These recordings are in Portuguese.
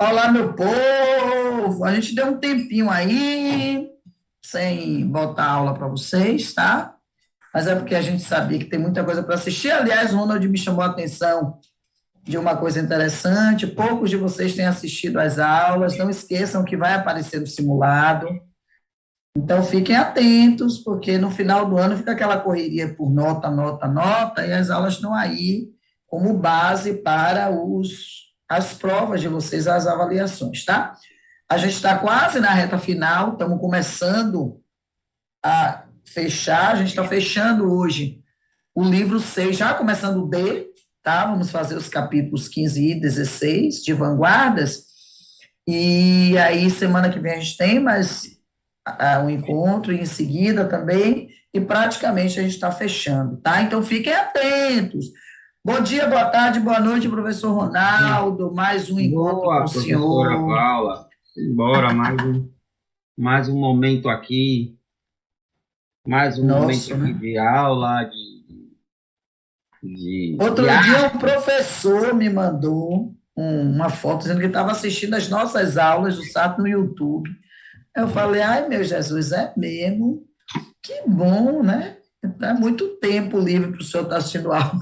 Olá, meu povo! A gente deu um tempinho aí, sem botar aula para vocês, tá? Mas é porque a gente sabia que tem muita coisa para assistir. Aliás, o Ronald me chamou a atenção de uma coisa interessante. Poucos de vocês têm assistido às aulas. Não esqueçam que vai aparecer no simulado. Então, fiquem atentos, porque no final do ano fica aquela correria por nota, nota, nota, e as aulas estão aí como base para as provas de vocês, as avaliações, tá? A gente está quase na reta final, estamos começando a fechar, a gente está fechando hoje o livro 6, já começando o D, tá? Vamos fazer os capítulos 15 e 16 de vanguardas, e aí semana que vem a gente tem mais um encontro, e em seguida também, e praticamente a gente está fechando, tá? Então fiquem atentos. Bom dia, boa tarde, boa noite, professor Ronaldo, mais um encontro com o Boa, professora senhor. Paula. Embora mais um momento aqui, mais um momento Nosso, aqui né? de aula, de Outro dia, um arte. professor me mandou uma foto dizendo que estava assistindo as nossas aulas do SAT no YouTube. Eu falei, ai, meu Jesus, é mesmo? Que bom, né? É muito tempo livre para o senhor estar assistindo aula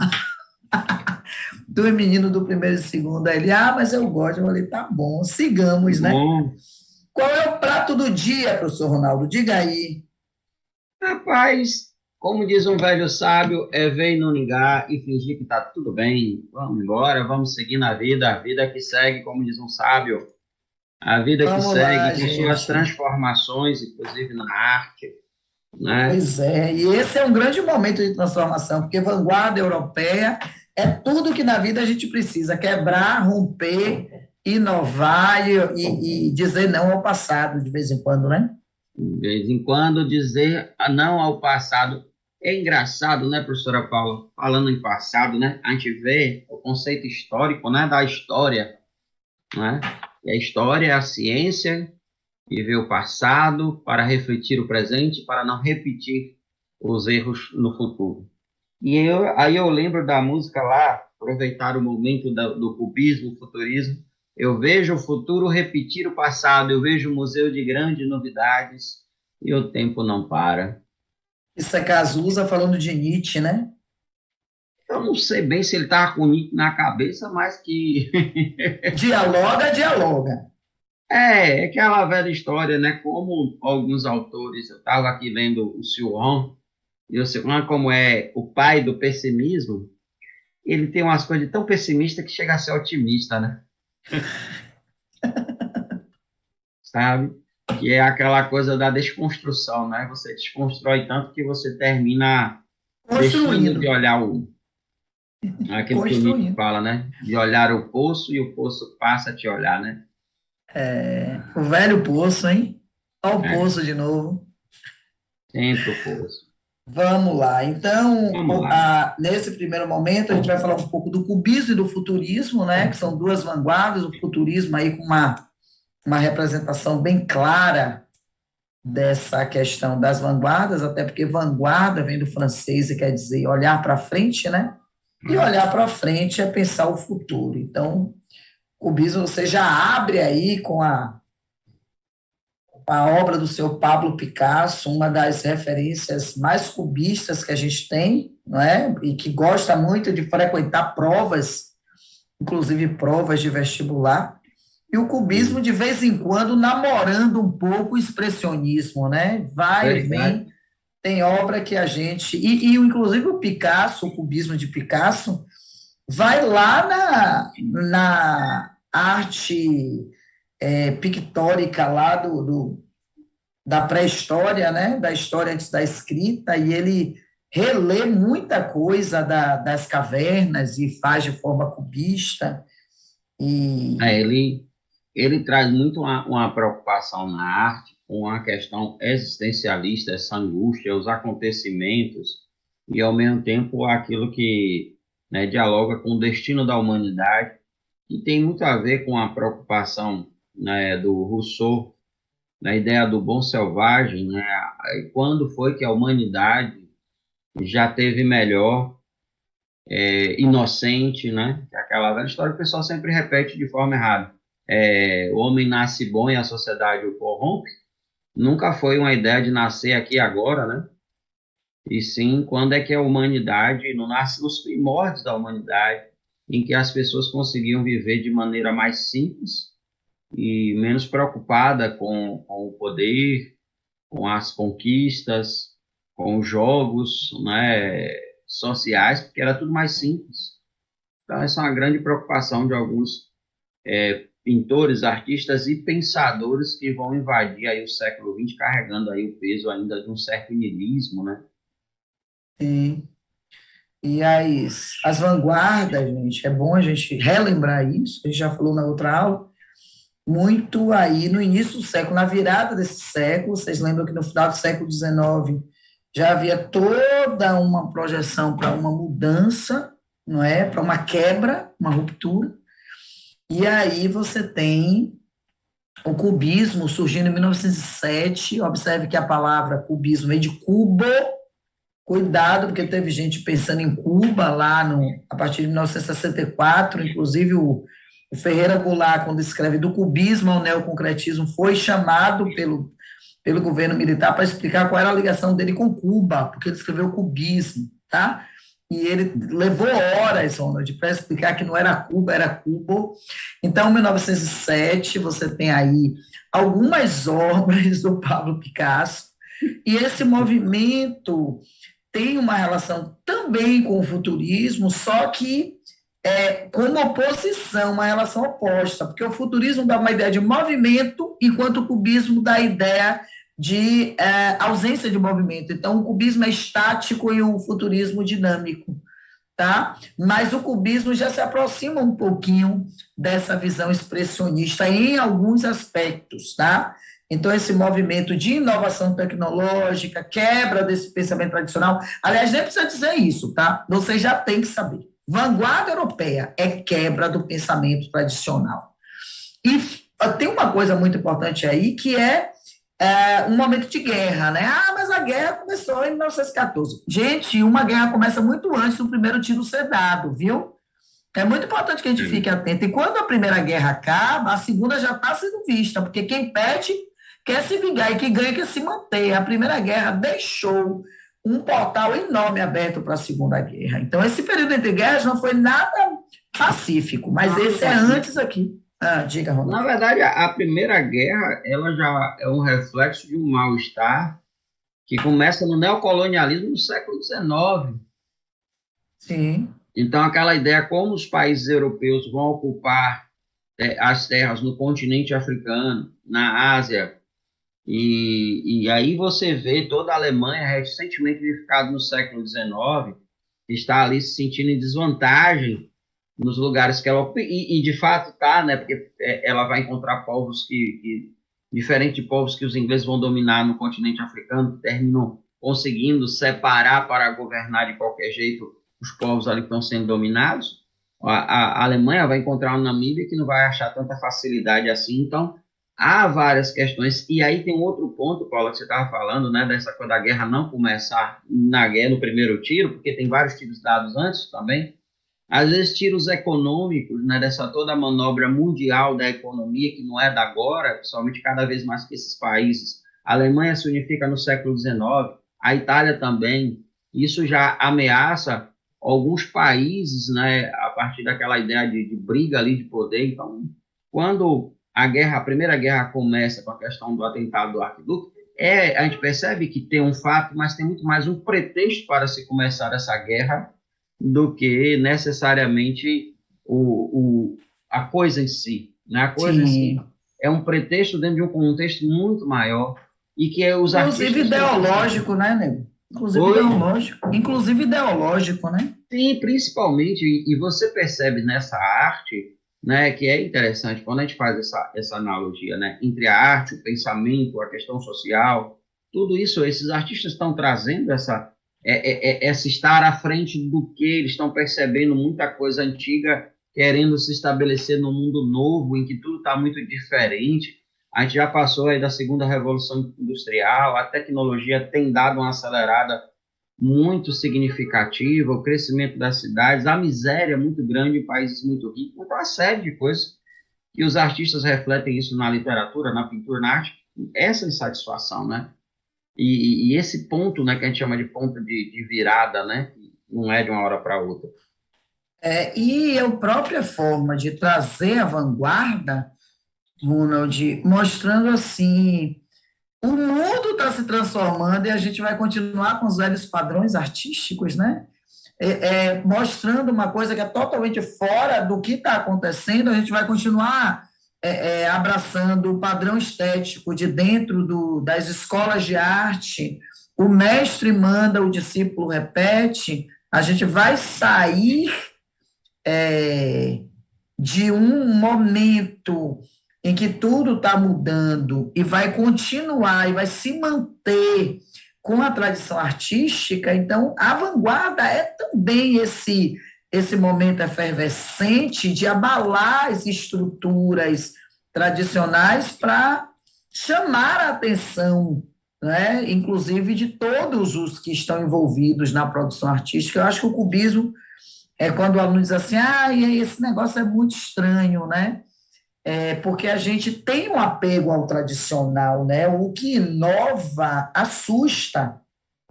dos meninos do primeiro e segundo. Aí ele, mas eu gosto. Eu falei, tá bom, sigamos, né? Bom, Qual é o prato do dia, professor Ronaldo? Diga aí. rapaz, como diz um velho sábio, é ver e não ligar e fingir que tá tudo bem. Vamos embora, vamos seguir na vida, a vida que segue, como diz um sábio, a vida que Vamos lá, segue com suas gente. transformações, inclusive na arte, né? Pois é, e esse é um grande momento de transformação, porque vanguarda europeia é tudo que na vida a gente precisa, quebrar, romper, inovar e dizer não ao passado de vez em quando, né? De vez em quando dizer não ao passado. É engraçado, né, professora Paula? Falando em passado, né? A gente vê o conceito histórico, né, da história, né? E a história é a ciência de ver o passado para refletir o presente, para não repetir os erros no futuro. Aí eu lembro da música lá, aproveitar o momento do cubismo, futurismo. Eu vejo o futuro repetir o passado, eu vejo um museu de grandes novidades e o tempo não para. Isso é Cazuza falando de Nietzsche, né? Eu não sei bem se ele estava com Nietzsche na cabeça, mas que Dialoga, dialoga. é aquela velha história, né? Como alguns autores, eu estava aqui lendo o Cioran, e o Cioran, como é o pai do pessimismo, ele tem umas coisas tão pessimistas que chega a ser otimista, né? Sabe? Que é aquela coisa da desconstrução, né? Você desconstrói tanto que você termina deixando Construindo, de olhar aquilo que o Nietzsche construindo. fala, né? De olhar o poço e o poço passa a te olhar, né? O velho poço, hein? Olha o É, poço de novo. sempre o poço. Vamos lá. Então, Vamos lá. nesse primeiro momento, a gente vai falar um pouco do cubismo e do futurismo, né? Que são duas vanguardas. O futurismo aí com uma representação bem clara dessa questão das vanguardas, até porque vanguarda vem do francês e quer dizer olhar para frente, né? E olhar para frente é pensar o futuro. Então, cubismo você já abre aí com a obra do seu Pablo Picasso, uma das referências mais cubistas que a gente tem, não é? E que gosta muito de frequentar provas, inclusive provas de vestibular. E o cubismo, de vez em quando, namorando um pouco o expressionismo, né? Vai e Verdade. vem. Tem obra que a gente. Inclusive, o Picasso, o cubismo de Picasso, vai lá na arte pictórica lá da pré-história, né, da história antes da escrita, e ele relê muita coisa das cavernas e faz de forma cubista. É, E ele traz muito uma preocupação na arte com a questão existencialista, essa angústia, os acontecimentos, e ao mesmo tempo aquilo que, né, dialoga com o destino da humanidade, e tem muito a ver com a preocupação, né, do Rousseau, na ideia do bom selvagem, né, e quando foi que a humanidade já teve melhor, inocente, né, que é aquela velha história que o pessoal sempre repete de forma errada. o homem nasce bom e a sociedade o corrompe, nunca foi uma ideia de nascer aqui e agora, né? E sim, quando é que a humanidade não nasce nos primórdios da humanidade, em que as pessoas conseguiam viver de maneira mais simples e menos preocupada com o poder, com as conquistas, com os jogos, né, sociais, porque era tudo mais simples. Então, essa é uma grande preocupação de alguns pintores, artistas e pensadores que vão invadir aí o século XX, carregando aí o peso ainda de um certo niilismo, né? Sim. E as vanguardas, gente, é bom a gente relembrar isso, a gente já falou na outra aula, muito aí no início do século, na virada desse século, vocês lembram que no final do século XIX já havia toda uma projeção para uma mudança, não é? Para uma quebra, uma ruptura. E aí você tem o cubismo surgindo em 1907. Observe que a palavra cubismo vem de cubo. Cuidado, porque teve gente pensando em Cuba lá a partir de 1964, inclusive o Ferreira Goulart, quando escreve do cubismo ao neoconcretismo, foi chamado pelo governo militar para explicar qual era a ligação dele com Cuba, porque ele escreveu cubismo, tá? E ele levou horas, Ronald, para explicar que não era Cuba, era Cuba. Então, em 1907, você tem aí algumas obras do Pablo Picasso, e esse movimento tem uma relação também com o futurismo, só que como oposição, uma relação oposta, porque o futurismo dá uma ideia de movimento, enquanto o cubismo dá a ideia de ausência de movimento. Então, o cubismo é estático e o futurismo dinâmico, tá? Mas o cubismo já se aproxima um pouquinho dessa visão expressionista em alguns aspectos, tá? Então, esse movimento de inovação tecnológica, quebra desse pensamento tradicional. Aliás, nem precisa dizer isso, tá? Você já tem que saber. Vanguarda europeia é quebra do pensamento tradicional. E tem uma coisa muito importante aí, que um momento de guerra, né? Ah, mas a guerra começou em 1914. Gente, uma guerra começa muito antes do primeiro tiro ser dado, viu? É muito importante que a gente fique atento. E quando a Primeira Guerra acaba, a Segunda já está sendo vista, porque quem perde quer se vingar e quem ganha quer se manter. A Primeira Guerra deixou um portal enorme aberto para a Segunda Guerra. Então, esse período entre guerras não foi nada pacífico, mas esse é antes aqui. Ah, diga, Na Ronaldo. verdade, a Primeira Guerra, ela já é um reflexo de um mal-estar que começa no neocolonialismo no século XIX. Sim, Então, aquela ideia como os países europeus vão ocupar as terras no continente africano, na Ásia, e aí você vê toda a Alemanha recentemente unificada no século XIX, está ali se sentindo em desvantagem nos lugares que ela e de fato está, né? Porque ela vai encontrar povos diferente de povos que os ingleses vão dominar no continente africano, que terminam conseguindo separar para governar de qualquer jeito os povos ali que estão sendo dominados. A Alemanha vai encontrar uma Namíbia que não vai achar tanta facilidade assim, então há várias questões. E aí tem um outro ponto, Paulo, que você estava falando, né, dessa coisa da guerra não começar na guerra no primeiro tiro, porque tem vários tiros dados antes também. Às vezes tiros econômicos, né, dessa toda manobra mundial da economia, que não é da agora, principalmente cada vez mais que esses países. A Alemanha se unifica no século XIX, a Itália também. Isso já ameaça alguns países, né, a partir daquela ideia de briga ali de poder. Então, quando a Primeira Guerra começa com a questão do atentado do Arquiduque, a gente percebe que tem um fato, mas tem muito mais um pretexto para se começar essa guerra do que necessariamente a coisa em si. Né? A coisa em si sim. é um pretexto dentro de um contexto muito maior e que os Inclusive artistas estão percebendo. ideológico, né, nego? Inclusive Oi? ideológico. Inclusive ideológico, né? Sim, principalmente, e você percebe nessa arte, né, que é interessante, quando a gente faz essa analogia, né, entre a arte, o pensamento, a questão social, tudo isso, esses artistas estão trazendo essa estar à frente do que eles estão percebendo muita coisa antiga, querendo se estabelecer num mundo novo, em que tudo está muito diferente. A gente já passou aí da segunda revolução industrial, a tecnologia tem dado uma acelerada muito significativa, o crescimento das cidades, a miséria muito grande em países muito ricos, uma série de coisas E os artistas refletem isso na literatura, na pintura, na arte, essa insatisfação, né? E esse ponto, né, que a gente chama de ponto de virada, né? Não é de uma hora para outra. E a própria forma de trazer a vanguarda, Ronald, mostrando assim, o mundo está se transformando e a gente vai continuar com os velhos padrões artísticos, né? Mostrando uma coisa que é totalmente fora do que está acontecendo, a gente vai continuar abraçando o padrão estético de dentro das escolas de arte. O mestre manda, o discípulo repete. A gente vai sair é, de um momento em que tudo está mudando e vai continuar e vai se manter com a tradição artística, então a vanguarda é também esse momento efervescente de abalar as estruturas tradicionais para chamar a atenção, né, inclusive de todos os que estão envolvidos na produção artística. Eu acho que o cubismo é quando o aluno diz assim, esse negócio é muito estranho, né? Porque a gente tem um apego ao tradicional, né? O que inova assusta,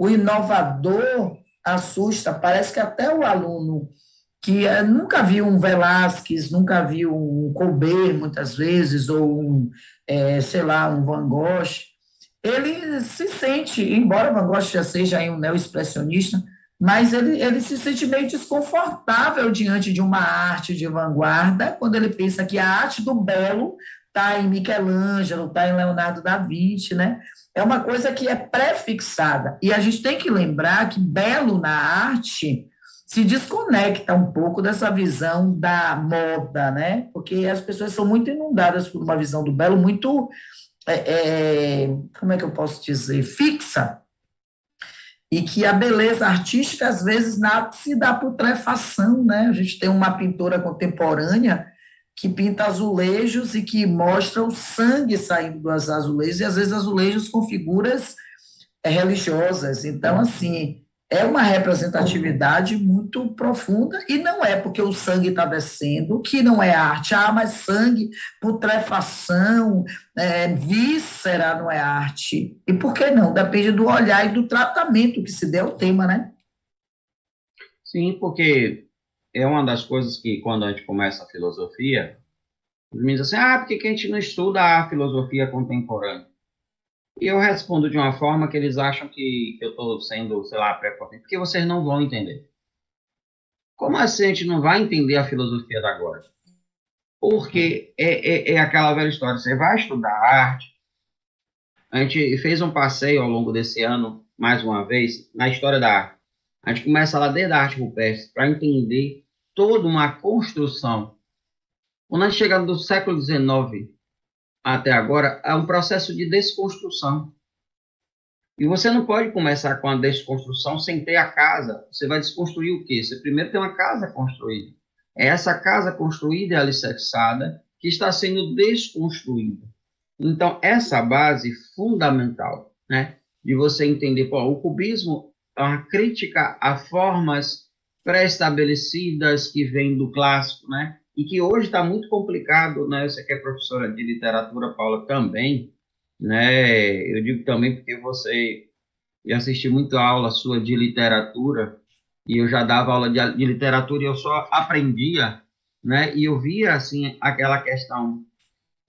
o inovador assusta. Parece que até o aluno que nunca viu um Velázquez, nunca viu um Courbet, muitas vezes, ou sei lá, um Van Gogh, ele se sente, embora Van Gogh já seja aí um neo-expressionista, mas ele se sente meio desconfortável diante de uma arte de vanguarda, quando ele pensa que a arte do belo está em Michelangelo, está em Leonardo da Vinci, né? É uma coisa que é pré-fixada. E a gente tem que lembrar que belo na arte se desconecta um pouco dessa visão da moda, né? Porque as pessoas são muito inundadas por uma visão do belo muito, como é que eu posso dizer, fixa, e que a beleza artística, às vezes, se dá putrefação, né? A gente tem uma pintora contemporânea que pinta azulejos e que mostra o sangue saindo dos azulejos, e às vezes azulejos com figuras religiosas. Então, assim, é uma representatividade muito profunda, e não é porque o sangue está descendo que não é arte. Mas sangue, putrefação, víscera não é arte. E por que não? Depende do olhar e do tratamento que se dê ao tema, né? Sim, porque é uma das coisas que, quando a gente começa a filosofia, os meninos dizem assim, por que que a gente não estuda a filosofia contemporânea? E eu respondo de uma forma que eles acham que eu estou sendo, sei lá, prepotente, porque vocês não vão entender. Como assim a gente não vai entender a filosofia da agora? Porque é aquela velha história, você vai estudar arte, a gente fez um passeio ao longo desse ano, mais uma vez, na história da arte. A gente começa lá desde a arte rupestre, para entender toda uma construção. Quando a gente chega do século XIX até agora, é um processo de desconstrução. E você não pode começar com a desconstrução sem ter a casa. Você vai desconstruir o quê? Você primeiro tem uma casa construída. É essa casa construída e alicerçada que está sendo desconstruída. Então, essa base fundamental, né, de você entender, o cubismo é uma crítica a formas pré-estabelecidas que vêm do clássico, né, e que hoje está muito complicado, né, você que é professora de literatura, Paula, também, né, eu digo também porque eu assisti muito a aula sua de literatura, e eu já dava aula de literatura e eu só aprendia, né, e eu via, assim, aquela questão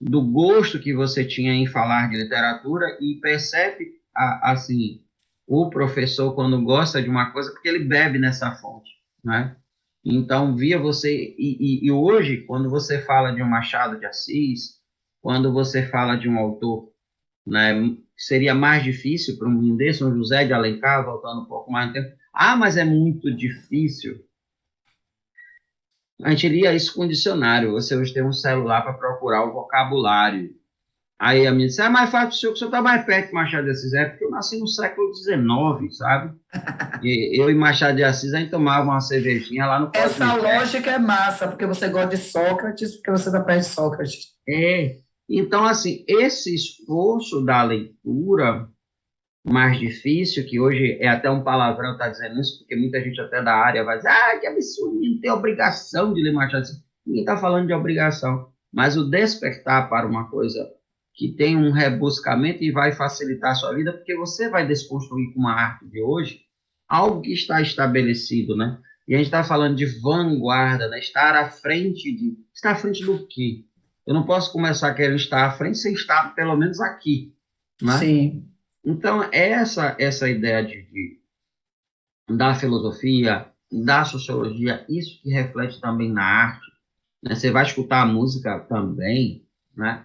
do gosto que você tinha em falar de literatura e percebe, assim, o professor quando gosta de uma coisa, porque ele bebe nessa fonte, né? Então, via você, e hoje, quando você fala de um Machado de Assis, quando você fala de um autor, né, seria mais difícil para um menino desse, um José de Alencar, voltando um pouco mais no tempo, mas é muito difícil. A gente lia isso com dicionário. Você hoje tem um celular para procurar o vocabulário. Aí a minha disse, mais fácil o senhor, que o senhor está mais perto de Machado de Assis. É porque eu nasci no século XIX, sabe? E eu e Machado de Assis, a gente tomava uma cervejinha lá no Essa Cosme Dé. lógica é massa, porque você gosta de Sócrates, porque você está perto de Sócrates. Então, assim, esse esforço da leitura mais difícil, que hoje é até um palavrão estar dizendo isso, porque muita gente até da área vai dizer, que absurdo, não tem obrigação de ler Machado de Assis. Ninguém está falando de obrigação. mas o despertar para uma coisa que tem um rebuscamento e vai facilitar a sua vida, porque você vai desconstruir com uma arte de hoje algo que está estabelecido, né? E a gente está falando de vanguarda, né? Estar à frente de... Estar à frente do quê? Eu não posso começar querendo estar à frente sem estar, pelo menos, aqui, né? Sim, Então, essa ideia da filosofia, da sociologia, isso que reflete também na arte, né? Você vai escutar a música também, né?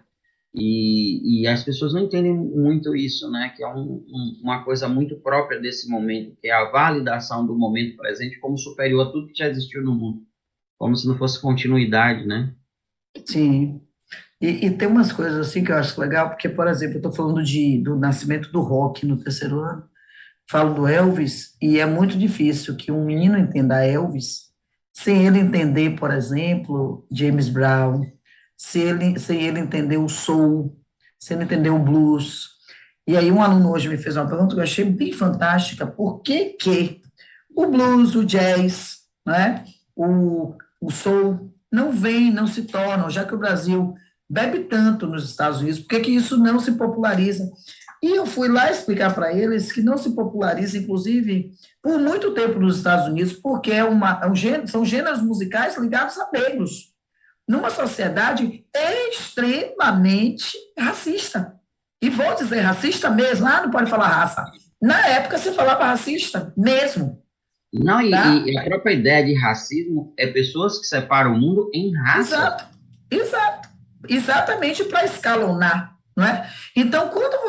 E as pessoas não entendem muito isso, né? Que é uma coisa muito própria desse momento, que é a validação do momento presente como superior a tudo que já existiu no mundo, como se não fosse continuidade, né? sim. E tem umas coisas assim que eu acho legal, porque, por exemplo, eu estou falando do nascimento do rock no terceiro ano, falo do Elvis, e é muito difícil que um menino entenda Elvis sem ele entender, por exemplo, James Brown, sem ele entender o soul, sem ele entender o blues. E aí um aluno hoje me fez uma pergunta que eu achei bem fantástica, por que que o blues, o jazz, né, o soul não vem, não se tornam, já que o Brasil bebe tanto nos Estados Unidos, por que que isso não se populariza? E eu fui lá explicar para eles que não se populariza, inclusive, por muito tempo nos Estados Unidos, porque são gêneros musicais ligados a negros, numa sociedade extremamente racista. E vou dizer racista mesmo, não pode falar raça. Na época se falava racista mesmo, Não, tá? e a própria ideia de racismo é pessoas que separam o mundo em raças. Exato, exato. Exatamente para escalonar, não é? Então, quando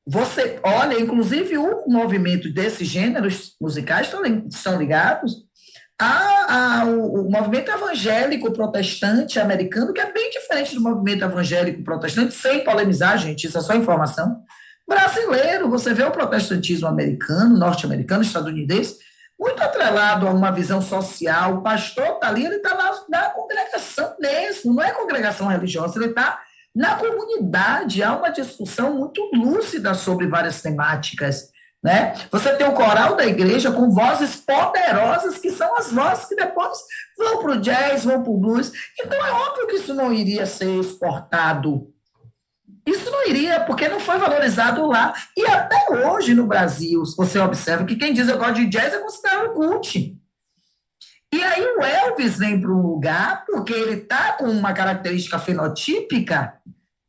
você olha, inclusive o movimento desses gêneros musicais estão ligados o movimento evangélico protestante americano, que é bem diferente do movimento evangélico protestante, sem polemizar, gente, isso é só informação. Brasileiro, você vê o protestantismo americano, norte-americano, estadunidense, muito atrelado a uma visão social. O pastor está ali, ele está na congregação mesmo, não é congregação religiosa, ele está na comunidade. Há uma discussão muito lúcida sobre várias temáticas, né? Você tem o coral da igreja com vozes poderosas, que são as vozes que depois vão para o jazz, vão para o blues. Então é óbvio que isso não iria ser exportado. Isso não iria, porque não foi valorizado lá. E até hoje no Brasil, você observa que quem diz eu gosto de jazz é considerado cult. E aí o Elvis vem para um lugar porque ele está com uma característica fenotípica.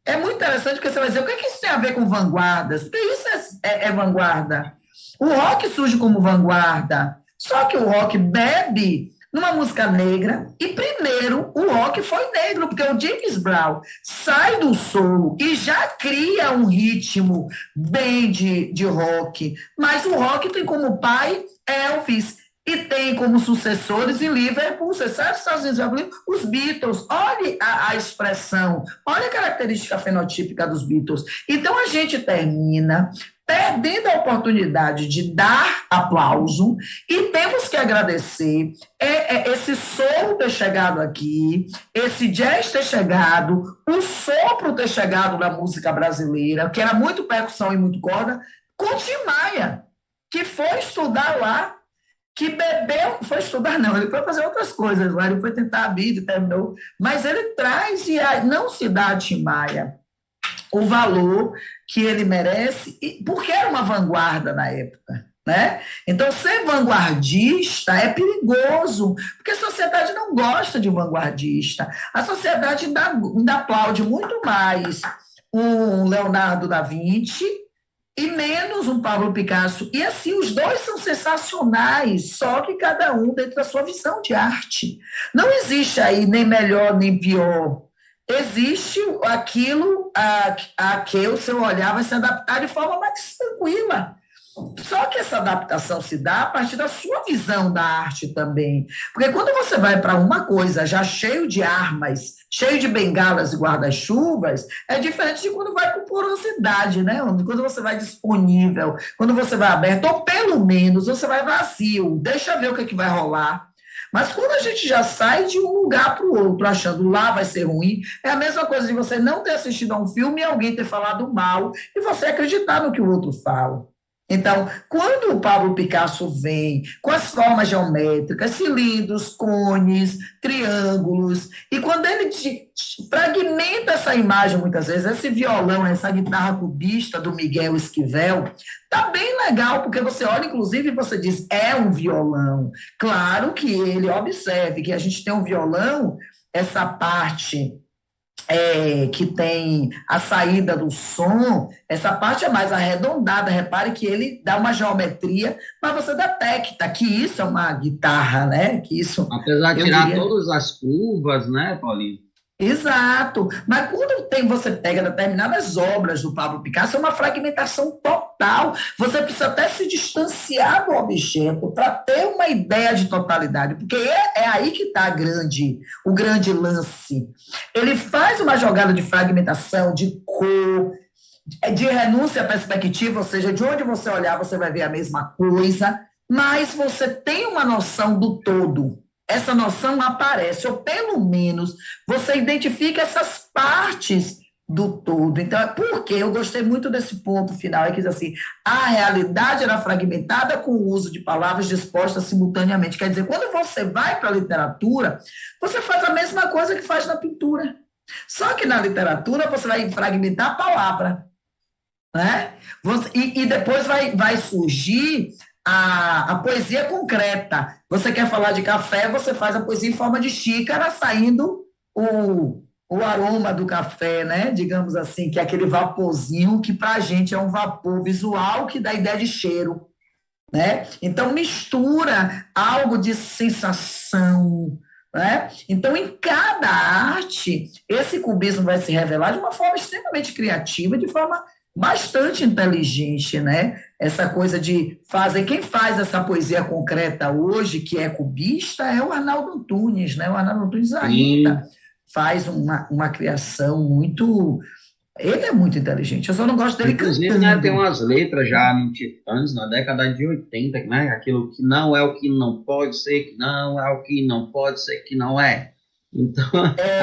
É muito interessante porque você vai dizer, o que, é que isso tem a ver com vanguardas? Porque isso é vanguarda. O rock surge como vanguarda, só que o rock bebe numa música negra, e primeiro o rock foi negro, porque o James Brown sai do soul e já cria um ritmo bem de rock, mas o rock tem como pai Elvis, e tem como sucessores em Liverpool, você sabe, os Estados Unidos, os Beatles. Olha a expressão, olha a característica fenotípica dos Beatles. Então a gente termina perdendo a oportunidade de dar aplauso e temos que agradecer esse soul ter chegado aqui, esse jazz ter chegado, o sopro ter chegado na música brasileira, que era muito percussão e muito corda, com Tim Maia, que foi estudar lá, que bebeu, foi estudar não, ele foi fazer outras coisas lá, ele foi tentar a vida e terminou, mas ele traz e não se dá a Tim Maia o valor que ele merece, porque era uma vanguarda na época, né? Então, ser vanguardista é perigoso, porque a sociedade não gosta de vanguardista. A sociedade ainda aplaude muito mais um Leonardo da Vinci e menos um Pablo Picasso. E assim, os dois são sensacionais, só que cada um dentro da sua visão de arte. Não existe aí nem melhor nem pior. Existe aquilo a que o seu olhar vai se adaptar de forma mais tranquila. Só que essa adaptação se dá a partir da sua visão da arte também. Porque quando você vai para uma coisa já cheio de armas, cheio de bengalas e guarda-chuvas, é diferente de quando vai com porosidade, né? Quando você vai disponível, quando você vai aberto, ou pelo menos você vai vazio, deixa ver o que, é que vai rolar. Mas quando a gente já sai de um lugar para o outro, achando lá vai ser ruim, é a mesma coisa de você não ter assistido a um filme e alguém ter falado mal e você acreditar no que o outro fala. Então, quando o Pablo Picasso vem com as formas geométricas, cilindros, cones, triângulos, e quando ele fragmenta essa imagem, muitas vezes, esse violão, essa guitarra cubista do Miguel Esquivel, tá bem legal, porque você olha, inclusive, e você diz, é um violão. Claro que ele observe que a gente tem um violão, essa parte que tem a saída do som, essa parte é mais arredondada. Repare que ele dá uma geometria, mas você detecta que isso é uma guitarra, né? Que isso, Apesar de eu tirar diria. todas as curvas, né, Paulinho? Exato. Mas quando você pega determinadas obras do Pablo Picasso, é uma fragmentação total. Você precisa até se distanciar do objeto para ter uma ideia de totalidade, porque é aí que está o grande lance. Ele faz uma jogada de fragmentação, de cor, de renúncia à perspectiva, ou seja, de onde você olhar, você vai ver a mesma coisa, mas você tem uma noção do todo. Essa noção aparece, ou pelo menos você identifica essas partes do todo. Então, é porque eu gostei muito desse ponto final, é que diz assim, a realidade era fragmentada com o uso de palavras dispostas simultaneamente. Quer dizer, quando você vai para a literatura, você faz a mesma coisa que faz na pintura. Só que na literatura você vai fragmentar a palavra, né? E depois vai surgir a poesia concreta. Você quer falar de café, você faz a poesia em forma de xícara, saindo o aroma do café, né? Digamos assim, que é aquele vaporzinho que para a gente é um vapor visual que dá ideia de cheiro, né? Então mistura algo de sensação, né? Então em cada arte esse cubismo vai se revelar de uma forma extremamente criativa, de forma bastante inteligente, né? Essa coisa de fazer, quem faz essa poesia concreta hoje, que é cubista, é o Arnaldo Antunes, né? O Arnaldo Antunes ainda Sim. faz uma criação muito, ele é muito inteligente. Eu só não gosto dele Inclusive, né, tem cantando. umas letras já no Titãs, na década de 80, né? Aquilo que não é o que não pode ser, que não é o que não pode ser, que não é. Então,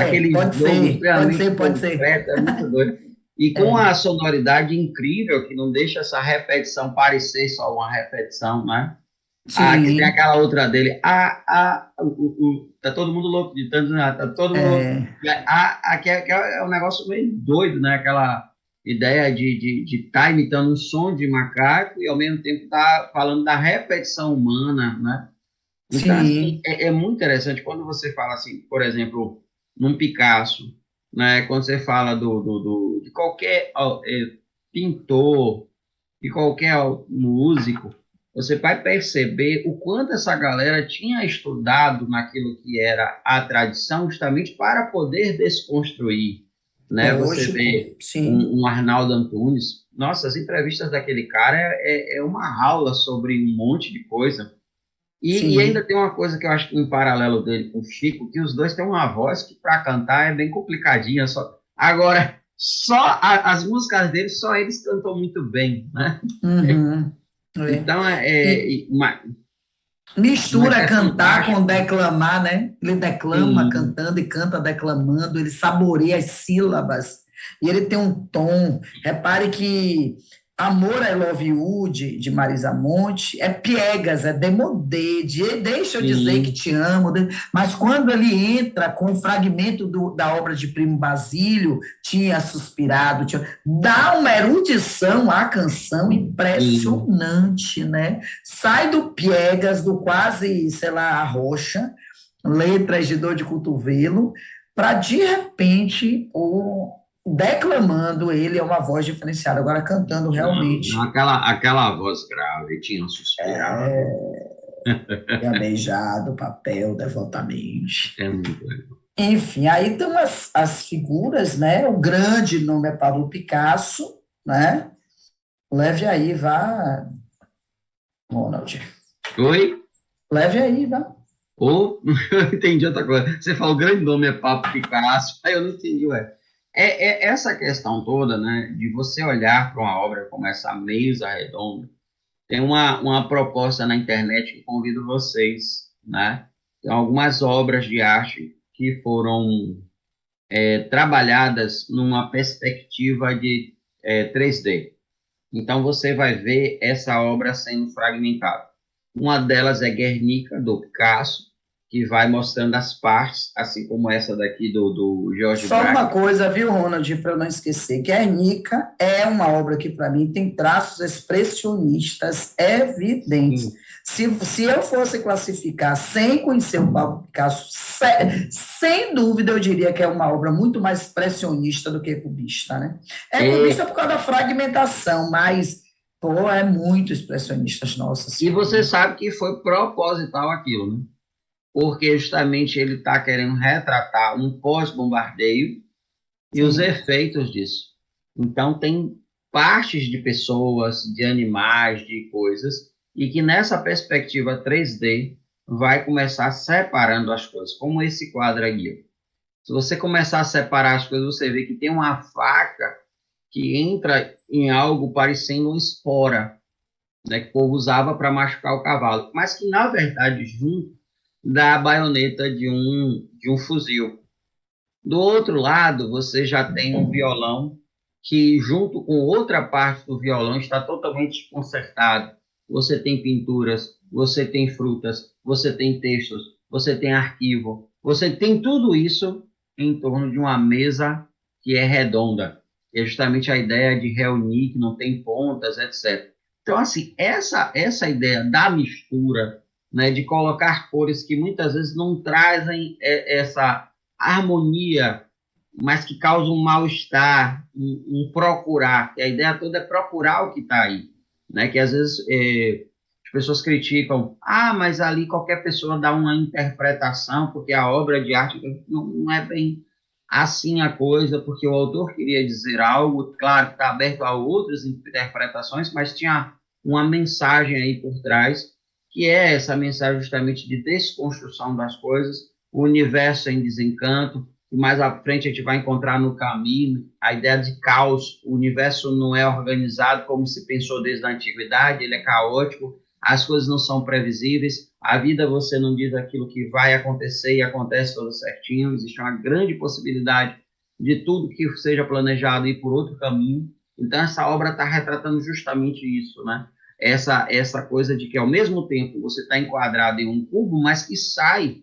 aquele Pode jogo ser, pode extremamente ser, pode ser. concreto é muito doido. E com a sonoridade incrível, que não deixa essa repetição parecer só uma repetição, né? Ah, que tem Sim, aquela outra dele. Tá todo mundo louco de tanto, né? Tá todo mundo louco. é, Que é um negócio meio doido, né? Aquela ideia de tá imitando um som de macaco e ao mesmo tempo tá falando da repetição humana, né? Então, assim, sim, é muito interessante quando você fala assim, por exemplo, num Picasso, né? Quando você fala de qualquer pintor, de qualquer músico, você vai perceber o quanto essa galera tinha estudado naquilo que era a tradição, justamente para poder desconstruir, né? Você lógico, vê sim, um Arnaldo Antunes, nossa, as entrevistas daquele cara é uma aula sobre um monte de coisa. E ainda sim. tem uma coisa que eu acho que em paralelo dele com o Chico, que os dois têm uma voz que para cantar é bem complicadinha. Agora, as músicas deles, só eles cantam muito bem, né? Uhum, é. Então, E mas mistura é cantar com fantástico. declamar, né? Ele declama Sim, cantando e canta declamando, ele saboreia as sílabas, e ele tem um tom. Repare que Amor, I Love You, de Marisa Monte, é piegas, é demodê, deixa eu dizer que sim, te amo, mas quando ele entra com um fragmento da obra de Primo Basílio, tinha suspirado, dá uma erudição à canção sim. impressionante, né? Sai do piegas, do quase, sei lá, arrocha, letras de dor de cotovelo, para de repente o declamando ele é uma voz diferenciada, agora cantando Não, não, realmente aquela voz grave, tinha um suspirado. gaguejado, papel, devotamente. É muito legal. Enfim, aí tem as figuras, né? O grande nome é Pablo Picasso, né? Leve aí, vá, Ronald. Oi? Leve aí, vá. Ou, eu entendi outra coisa. Você falou o grande nome é Pablo Picasso, aí eu não entendi, ué. É essa questão toda, né, de você olhar para uma obra como essa Mesa Redonda. Tem uma proposta na internet que convido vocês, né? Tem algumas obras de arte que foram trabalhadas numa perspectiva de 3D. Então você vai ver essa obra sendo fragmentada. Uma delas é Guernica, do Picasso, que vai mostrando as partes, assim como essa daqui do George Só uma Braque. coisa, viu, Ronald, para eu não esquecer, Guernica é uma obra que, para mim, tem traços expressionistas evidentes. Sim. Se eu fosse classificar sem conhecer o Pablo Picasso, sem dúvida eu diria que é uma obra muito mais expressionista do que cubista, né? É cubista E, por causa da fragmentação, mas, pô, é muito expressionista, nossa e senhora, você né? sabe que foi proposital aquilo, né? Porque justamente ele está querendo retratar um pós-bombardeio e os Sim, efeitos disso. Então, tem partes de pessoas, de animais, de coisas, e que nessa perspectiva 3D vai começar separando as coisas, como esse quadro aqui. Se você começar a separar as coisas, você vê que tem uma faca que entra em algo parecendo uma espora, né, que o povo usava para machucar o cavalo, mas que, na verdade, junto da baioneta de um fuzil. Do outro lado, você já tem um violão que, junto com outra parte do violão, está totalmente desconcertado. Você tem pinturas, você tem frutas, você tem textos, você tem arquivo, você tem tudo isso em torno de uma mesa que é redonda. É justamente a ideia de reunir, que não tem pontas, etc. Então, assim, essa ideia da mistura, né, de colocar cores que muitas vezes não trazem essa harmonia, mas que causa um mal-estar, um procurar. E a ideia toda é procurar o que está aí. Né? Que às vezes as pessoas criticam, mas ali qualquer pessoa dá uma interpretação, porque a obra de arte não é bem assim a coisa, porque o autor queria dizer algo, claro que está aberto a outras interpretações, mas tinha uma mensagem aí por trás, que é essa mensagem justamente de desconstrução das coisas, o universo em desencanto, e mais à frente a gente vai encontrar no caminho a ideia de caos. O universo não é organizado como se pensou desde a antiguidade, ele é caótico, as coisas não são previsíveis, a vida você não diz aquilo que vai acontecer e acontece tudo certinho, existe uma grande possibilidade de tudo que seja planejado ir por outro caminho. Então essa obra está retratando justamente isso, né? Essa coisa de que ao mesmo tempo você está enquadrado em um cubo, mas que sai.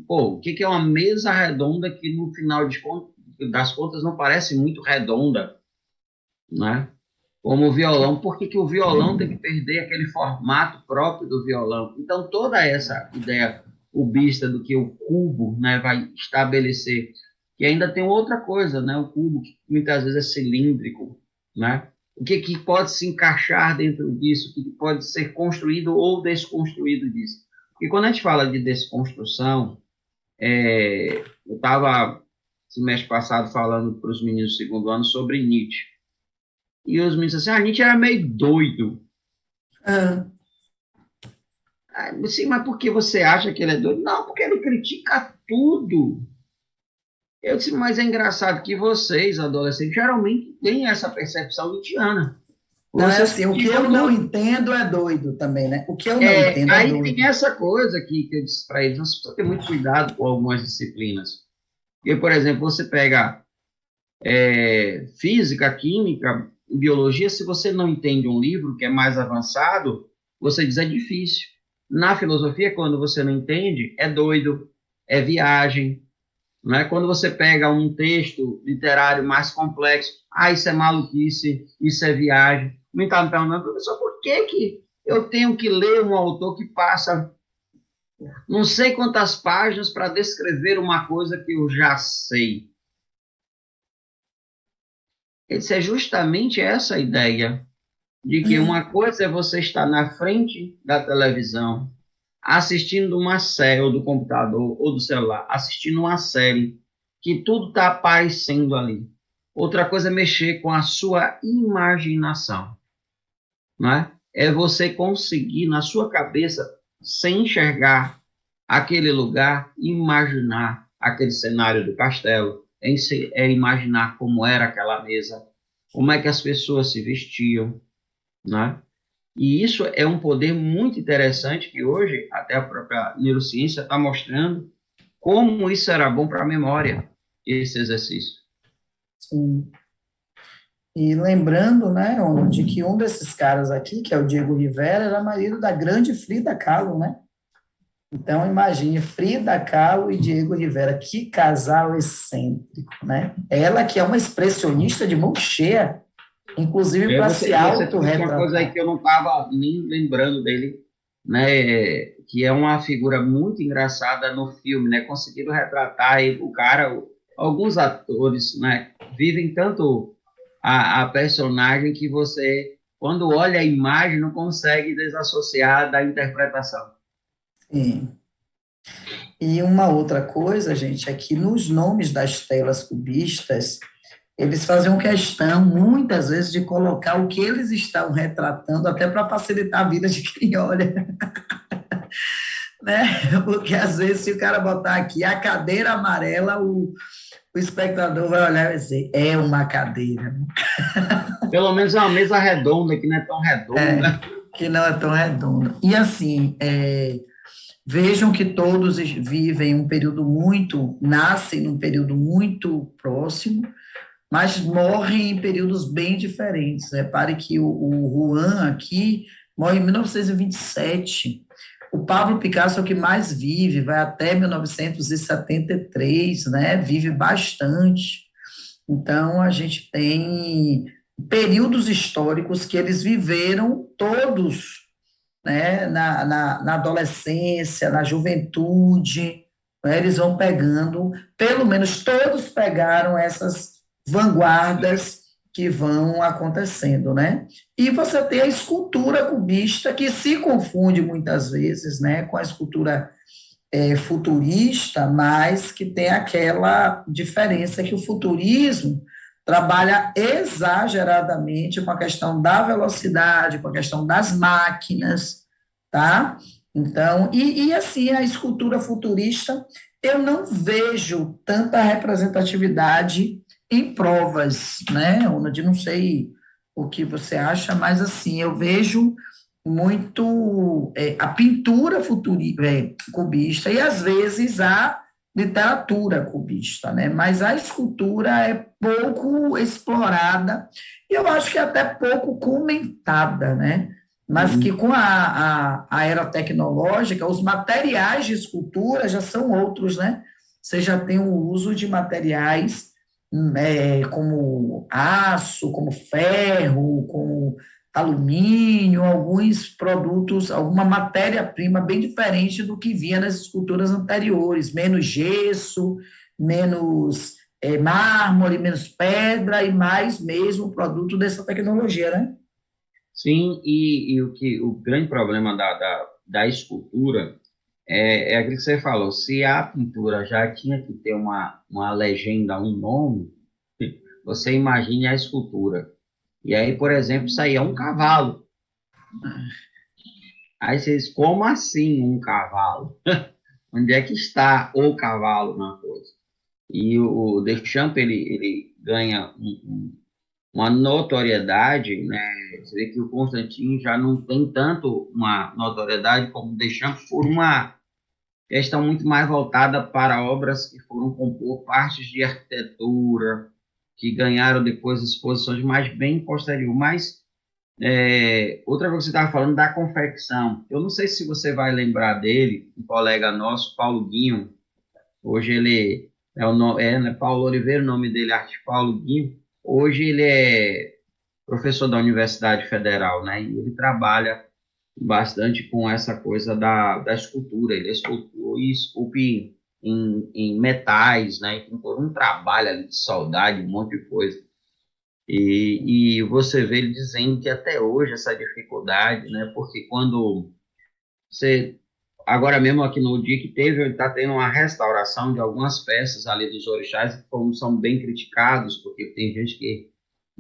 Pô, o que que é uma mesa redonda que no final das contas não parece muito redonda, né? Como o violão, por que que o violão tem que perder aquele formato próprio do violão? Então, toda essa ideia cubista do que o cubo, né, vai estabelecer, que ainda tem outra coisa, né? O cubo, que muitas vezes é cilíndrico, né? O que que pode se encaixar dentro disso, o que pode ser construído ou desconstruído disso? Porque quando a gente fala de desconstrução, eu estava, semestre passado, falando para os meninos do segundo ano sobre Nietzsche. E os meninos assim, Nietzsche era meio doido. ah, Sim, mas por que você acha que ele é doido? Não, porque ele critica tudo. Eu disse, mas é engraçado que vocês, adolescentes, geralmente têm essa percepção nietzschiana. não é Vocês assim, o que criticam eu não tudo. entendo é doido também, né? O que eu não entendo é Aí tem doido. essa coisa que eu disse para eles, você precisa ter muito cuidado com algumas disciplinas. Porque, por exemplo, você pega física, química, biologia, se você não entende um livro que é mais avançado, você diz é difícil. Na filosofia, quando você não entende, é doido, é viagem. Não é? Quando você pega um texto literário mais complexo, isso é maluquice, isso é viagem. Me está me perguntando, professor, por que, que eu tenho que ler um autor que passa não sei quantas páginas para descrever uma coisa que eu já sei? Esse é justamente essa ideia de que uma coisa é você estar na frente da televisão, assistindo uma série, ou do computador, ou do celular, assistindo uma série, que tudo está aparecendo ali. Outra coisa é mexer com a sua imaginação, né? É você conseguir, na sua cabeça, sem enxergar aquele lugar, imaginar aquele cenário do castelo, imaginar como era aquela mesa, como é que as pessoas se vestiam, né? E isso é um poder muito interessante que hoje até a própria neurociência está mostrando como isso era bom para a memória, esse exercício. Sim. E lembrando, né, de que um desses caras aqui, que é o Diego Rivera, era marido da grande Frida Kahlo, né? Então, imagine Frida Kahlo e Diego Rivera, que casal excêntrico, né? Ela que é uma expressionista de mão cheia, inclusive É, para se você trouxe uma coisa aí autorretratar. que eu não estava nem lembrando dele, né? Que é uma figura muito engraçada no filme, né? Conseguiram retratar aí o cara, alguns atores, né? Vivem tanto a personagem que você, quando olha a imagem, não consegue desassociar da interpretação. Sim. E uma outra coisa, gente, é que nos nomes das telas cubistas, eles faziam questão, muitas vezes, de colocar o que eles estão retratando, até para facilitar a vida de quem olha, né? Porque às vezes, se o cara botar aqui a cadeira amarela, o espectador vai olhar e vai dizer, é uma cadeira, Pelo menos é uma mesa redonda, que não é tão redonda. que não é tão redonda. E assim, vejam que todos vivem um período muito, nascem num período muito próximo, mas morrem em períodos bem diferentes. Repare que o Juan aqui morre em 1927. O Pablo Picasso é o que mais vive, vai até 1973, né? Vive bastante. Então, a gente tem períodos históricos que eles viveram todos, né? Na adolescência, na juventude, né? Eles vão pegando, pelo menos todos pegaram essas vanguardas que vão acontecendo, né? E você tem a escultura cubista que se confunde muitas vezes, né, com a escultura futurista, mas que tem aquela diferença que o futurismo trabalha exageradamente com a questão da velocidade, com a questão das máquinas, tá? Então, e assim, a escultura futurista, eu não vejo tanta representatividade em provas, né? Onde não sei o que você acha, mas assim, eu vejo muito a pintura cubista e às vezes a literatura cubista, né? Mas a escultura é pouco explorada e eu acho que é até pouco comentada, né? Mas que Sim. com a era tecnológica, os materiais de escultura já são outros, né? Você já tem o uso de materiais como aço, como ferro, como alumínio, alguns produtos, alguma matéria-prima bem diferente do que via nas esculturas anteriores, menos gesso, menos mármore, menos pedra e mais mesmo produto dessa tecnologia, né? Sim, e o grande problema da escultura é aquilo que você falou. Se a pintura já tinha que ter uma legenda, um nome, você imagine a escultura. E aí, por exemplo, isso aí é um cavalo. Aí vocês, como assim um cavalo? Onde é que está o cavalo na coisa? E o Deschamps, ele ganha uma notoriedade, né? Você vê que o Constantine já não tem tanto uma notoriedade como o Deschamps por uma questão muito mais voltada para obras que foram compor partes de arquitetura, que ganharam depois exposições mais bem posterior. Mas outra coisa que você estava falando da confecção. Eu não sei se você vai lembrar dele, um colega nosso, Paulo Guinho. Hoje ele é o nome, né, Paulo Oliveira, o nome dele é Arte Paulo Guinho. Hoje ele é professor da Universidade Federal, né? E ele trabalha bastante com essa coisa da escultura. Ele escultou e esculpe em metais, né? Então, todo um trabalho ali de soldade, um monte de coisa. E você vê ele dizendo que até hoje essa dificuldade, né? Porque quando você agora mesmo aqui no dia que teve, está tendo uma restauração de algumas peças ali dos orixás que como são bem criticados, porque tem gente que,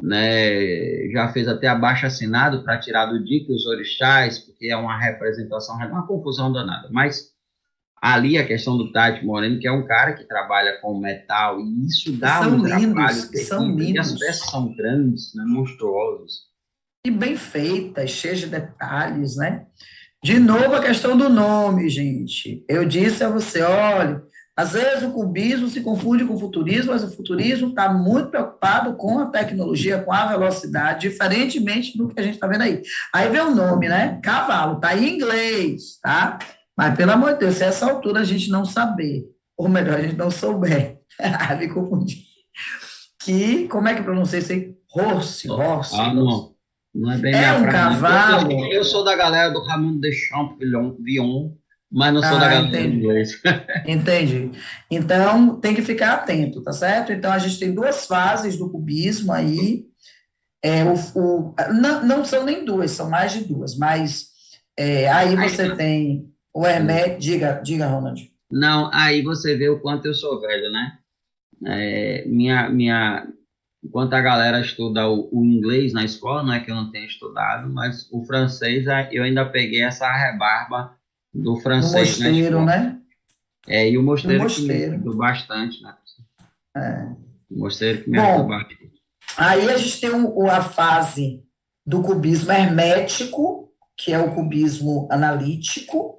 né, já fez até abaixo-assinado para tirar do dia que os orixás, porque é uma representação, é uma confusão danada. Mas ali a questão do Tati Moreno, que é um cara que trabalha com metal, e isso Que dá são um lindos, trabalho que são terrível, e as lindos peças são grandes, né, monstruosas. e bem feitas, cheias de detalhes, né? De novo, a questão do nome, gente. Eu disse a você, olha, Às vezes o cubismo se confunde com o futurismo, mas o futurismo está muito preocupado com a tecnologia, com a velocidade, diferentemente do que a gente está vendo aí. Aí vem o nome, né? Cavalo, está em inglês, tá? Mas, pelo amor de Deus, se a essa altura a gente não saber, ou melhor, a gente não souber, me confundi, que, como é que pronuncia isso aí? Horse, horse, horse. Não, não é bem É minha um praia, não. cavalo? Eu sou da galera do Ramon de Champollion, mas não sou da Ah, galera do entendi. inglês. Entendi. Então, tem que ficar atento, tá certo? Então, a gente tem duas fases do cubismo aí. Não são nem duas, são mais de duas, mas aí Aí, você tem o Hermé. Diga, Ronald. não, aí você vê o quanto eu sou velho, né? Enquanto a galera estuda o inglês na escola, não é que eu não tenha estudado, mas o francês, eu ainda peguei essa rebarba do No francês na mosteiro, escola. né? E o No mosteiro que me mosteiro. ajudou bastante, né? O mosteiro que me ajudou Bom, bastante. aí a gente tem a fase do cubismo hermético, que é o cubismo analítico,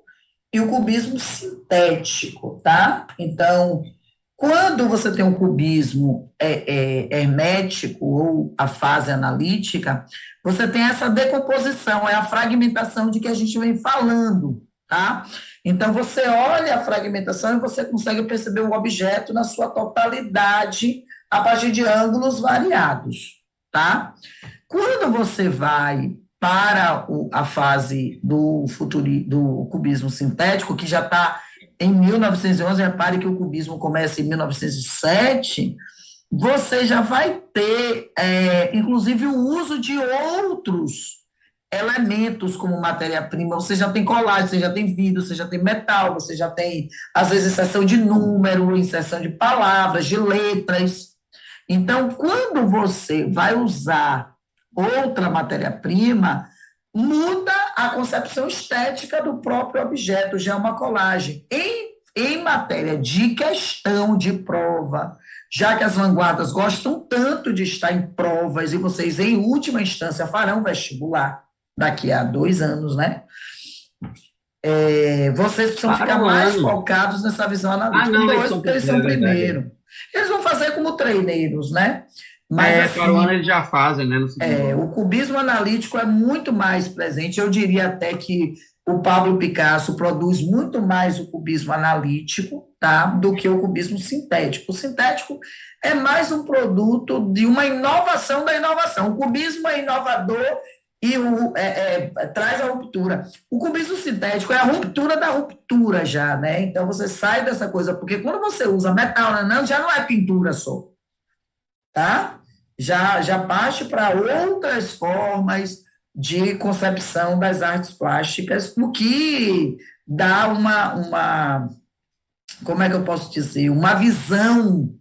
e o cubismo sintético, tá? Então, quando você tem um cubismo hermético ou a fase analítica, você tem essa decomposição, é a fragmentação de que a gente vem falando, tá? Então, você olha a fragmentação e você consegue perceber o objeto na sua totalidade a partir de ângulos variados, tá? Quando você vai para a fase do cubismo sintético, que já está em 1911, repare que o cubismo começa em 1907, você já vai ter, inclusive, o uso de outros elementos como matéria-prima. Você já tem colagem, você já tem vidro, você já tem metal, você já tem, às vezes, inserção de número, inserção de palavras, de letras. Então, quando você vai usar outra matéria-prima, muda a concepção estética do próprio objeto, já é uma colagem. Em matéria de questão de prova, já que as vanguardas gostam tanto de estar em provas, e vocês, em última instância, farão vestibular daqui a 2 anos, né? Vocês precisam Para ficar o mais ano. focados nessa visão Ah, analítica. não, eles Dois, são. porque eles É são verdade. primeiro. Eles vão fazer como treineiros, né? Mas, Para o ano assim, eles já fazem, né? No segundo ano. o cubismo analítico é muito mais presente. Eu diria até que o Pablo Picasso produz muito mais o cubismo analítico, tá, do que o cubismo sintético. O sintético é mais um produto de uma inovação da inovação. O cubismo é inovador e traz a ruptura. O cubismo sintético é a ruptura da ruptura já, né? Então você sai dessa coisa, porque quando você usa metal, né, já não é pintura só, tá? Já parte para outras formas de concepção das artes plásticas, o que dá como é que eu posso dizer, uma visão,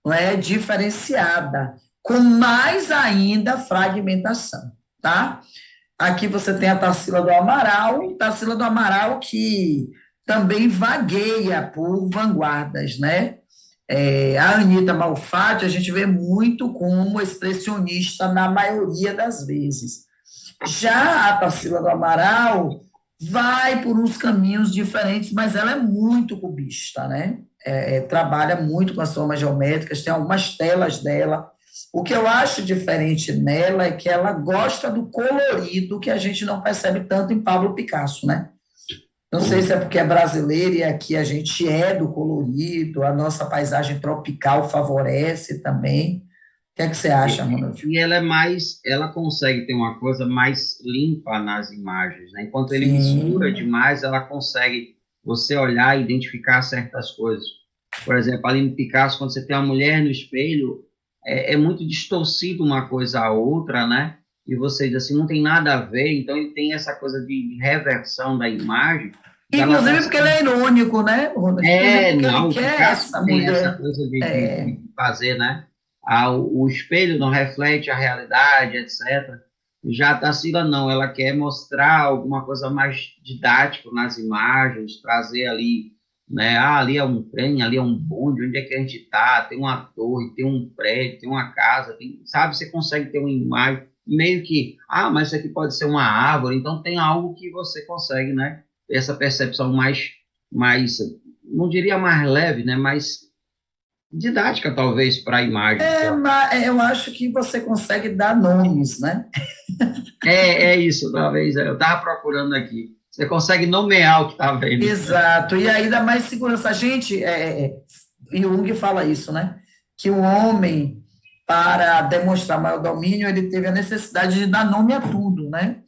não é, diferenciada, com mais ainda fragmentação, tá? Aqui você tem a Tarsila do Amaral que também vagueia por vanguardas, né? A Anitta Malfatti, a gente vê muito como expressionista na maioria das vezes. Já a Tarsila do Amaral vai por uns caminhos diferentes, mas ela é muito cubista, né? Trabalha muito com as formas geométricas, tem algumas telas dela. O que eu acho diferente nela é que ela gosta do colorido que a gente não percebe tanto em Pablo Picasso, né? Não sei se é porque é brasileiro e aqui a gente é do colorido, a nossa paisagem tropical favorece também. O que é que você acha, Ronald? E ela consegue ter uma coisa mais limpa nas imagens, né? Enquanto ele mistura Sim, demais, ela consegue você olhar e identificar certas coisas. Por exemplo, ali no Picasso, quando você tem uma mulher no espelho, é muito distorcido uma coisa a outra, né? E você diz assim, não tem nada a ver, então ele tem essa coisa de reversão da imagem, que ela inclusive porque ele consegue. é irônico, né, Ronald? Inclusive porque ele Não, o quer Picasso essa tem essa mulher. coisa É, de fazer, né? O espelho não reflete a realidade, etc. Já a Tarsila não, ela quer mostrar alguma coisa mais didática nas imagens, trazer ali, né? Ah, ali é um trem, ali é um bonde, onde é que a gente está? Tem uma torre, tem um prédio, tem uma casa, sabe? Você consegue ter uma imagem meio que, mas isso aqui pode ser uma árvore, então tem algo que você consegue, né? Ter essa percepção mais não diria mais leve, né? Mais didática, talvez, para a imagem. Mas eu acho que você consegue dar nomes, né? É isso, talvez. Eu estava procurando aqui. Você consegue nomear o que está vendo. Exato, e aí dá mais segurança. A gente, Jung fala isso, né? Que o homem, para demonstrar maior domínio, ele teve a necessidade de dar nome a tudo, né?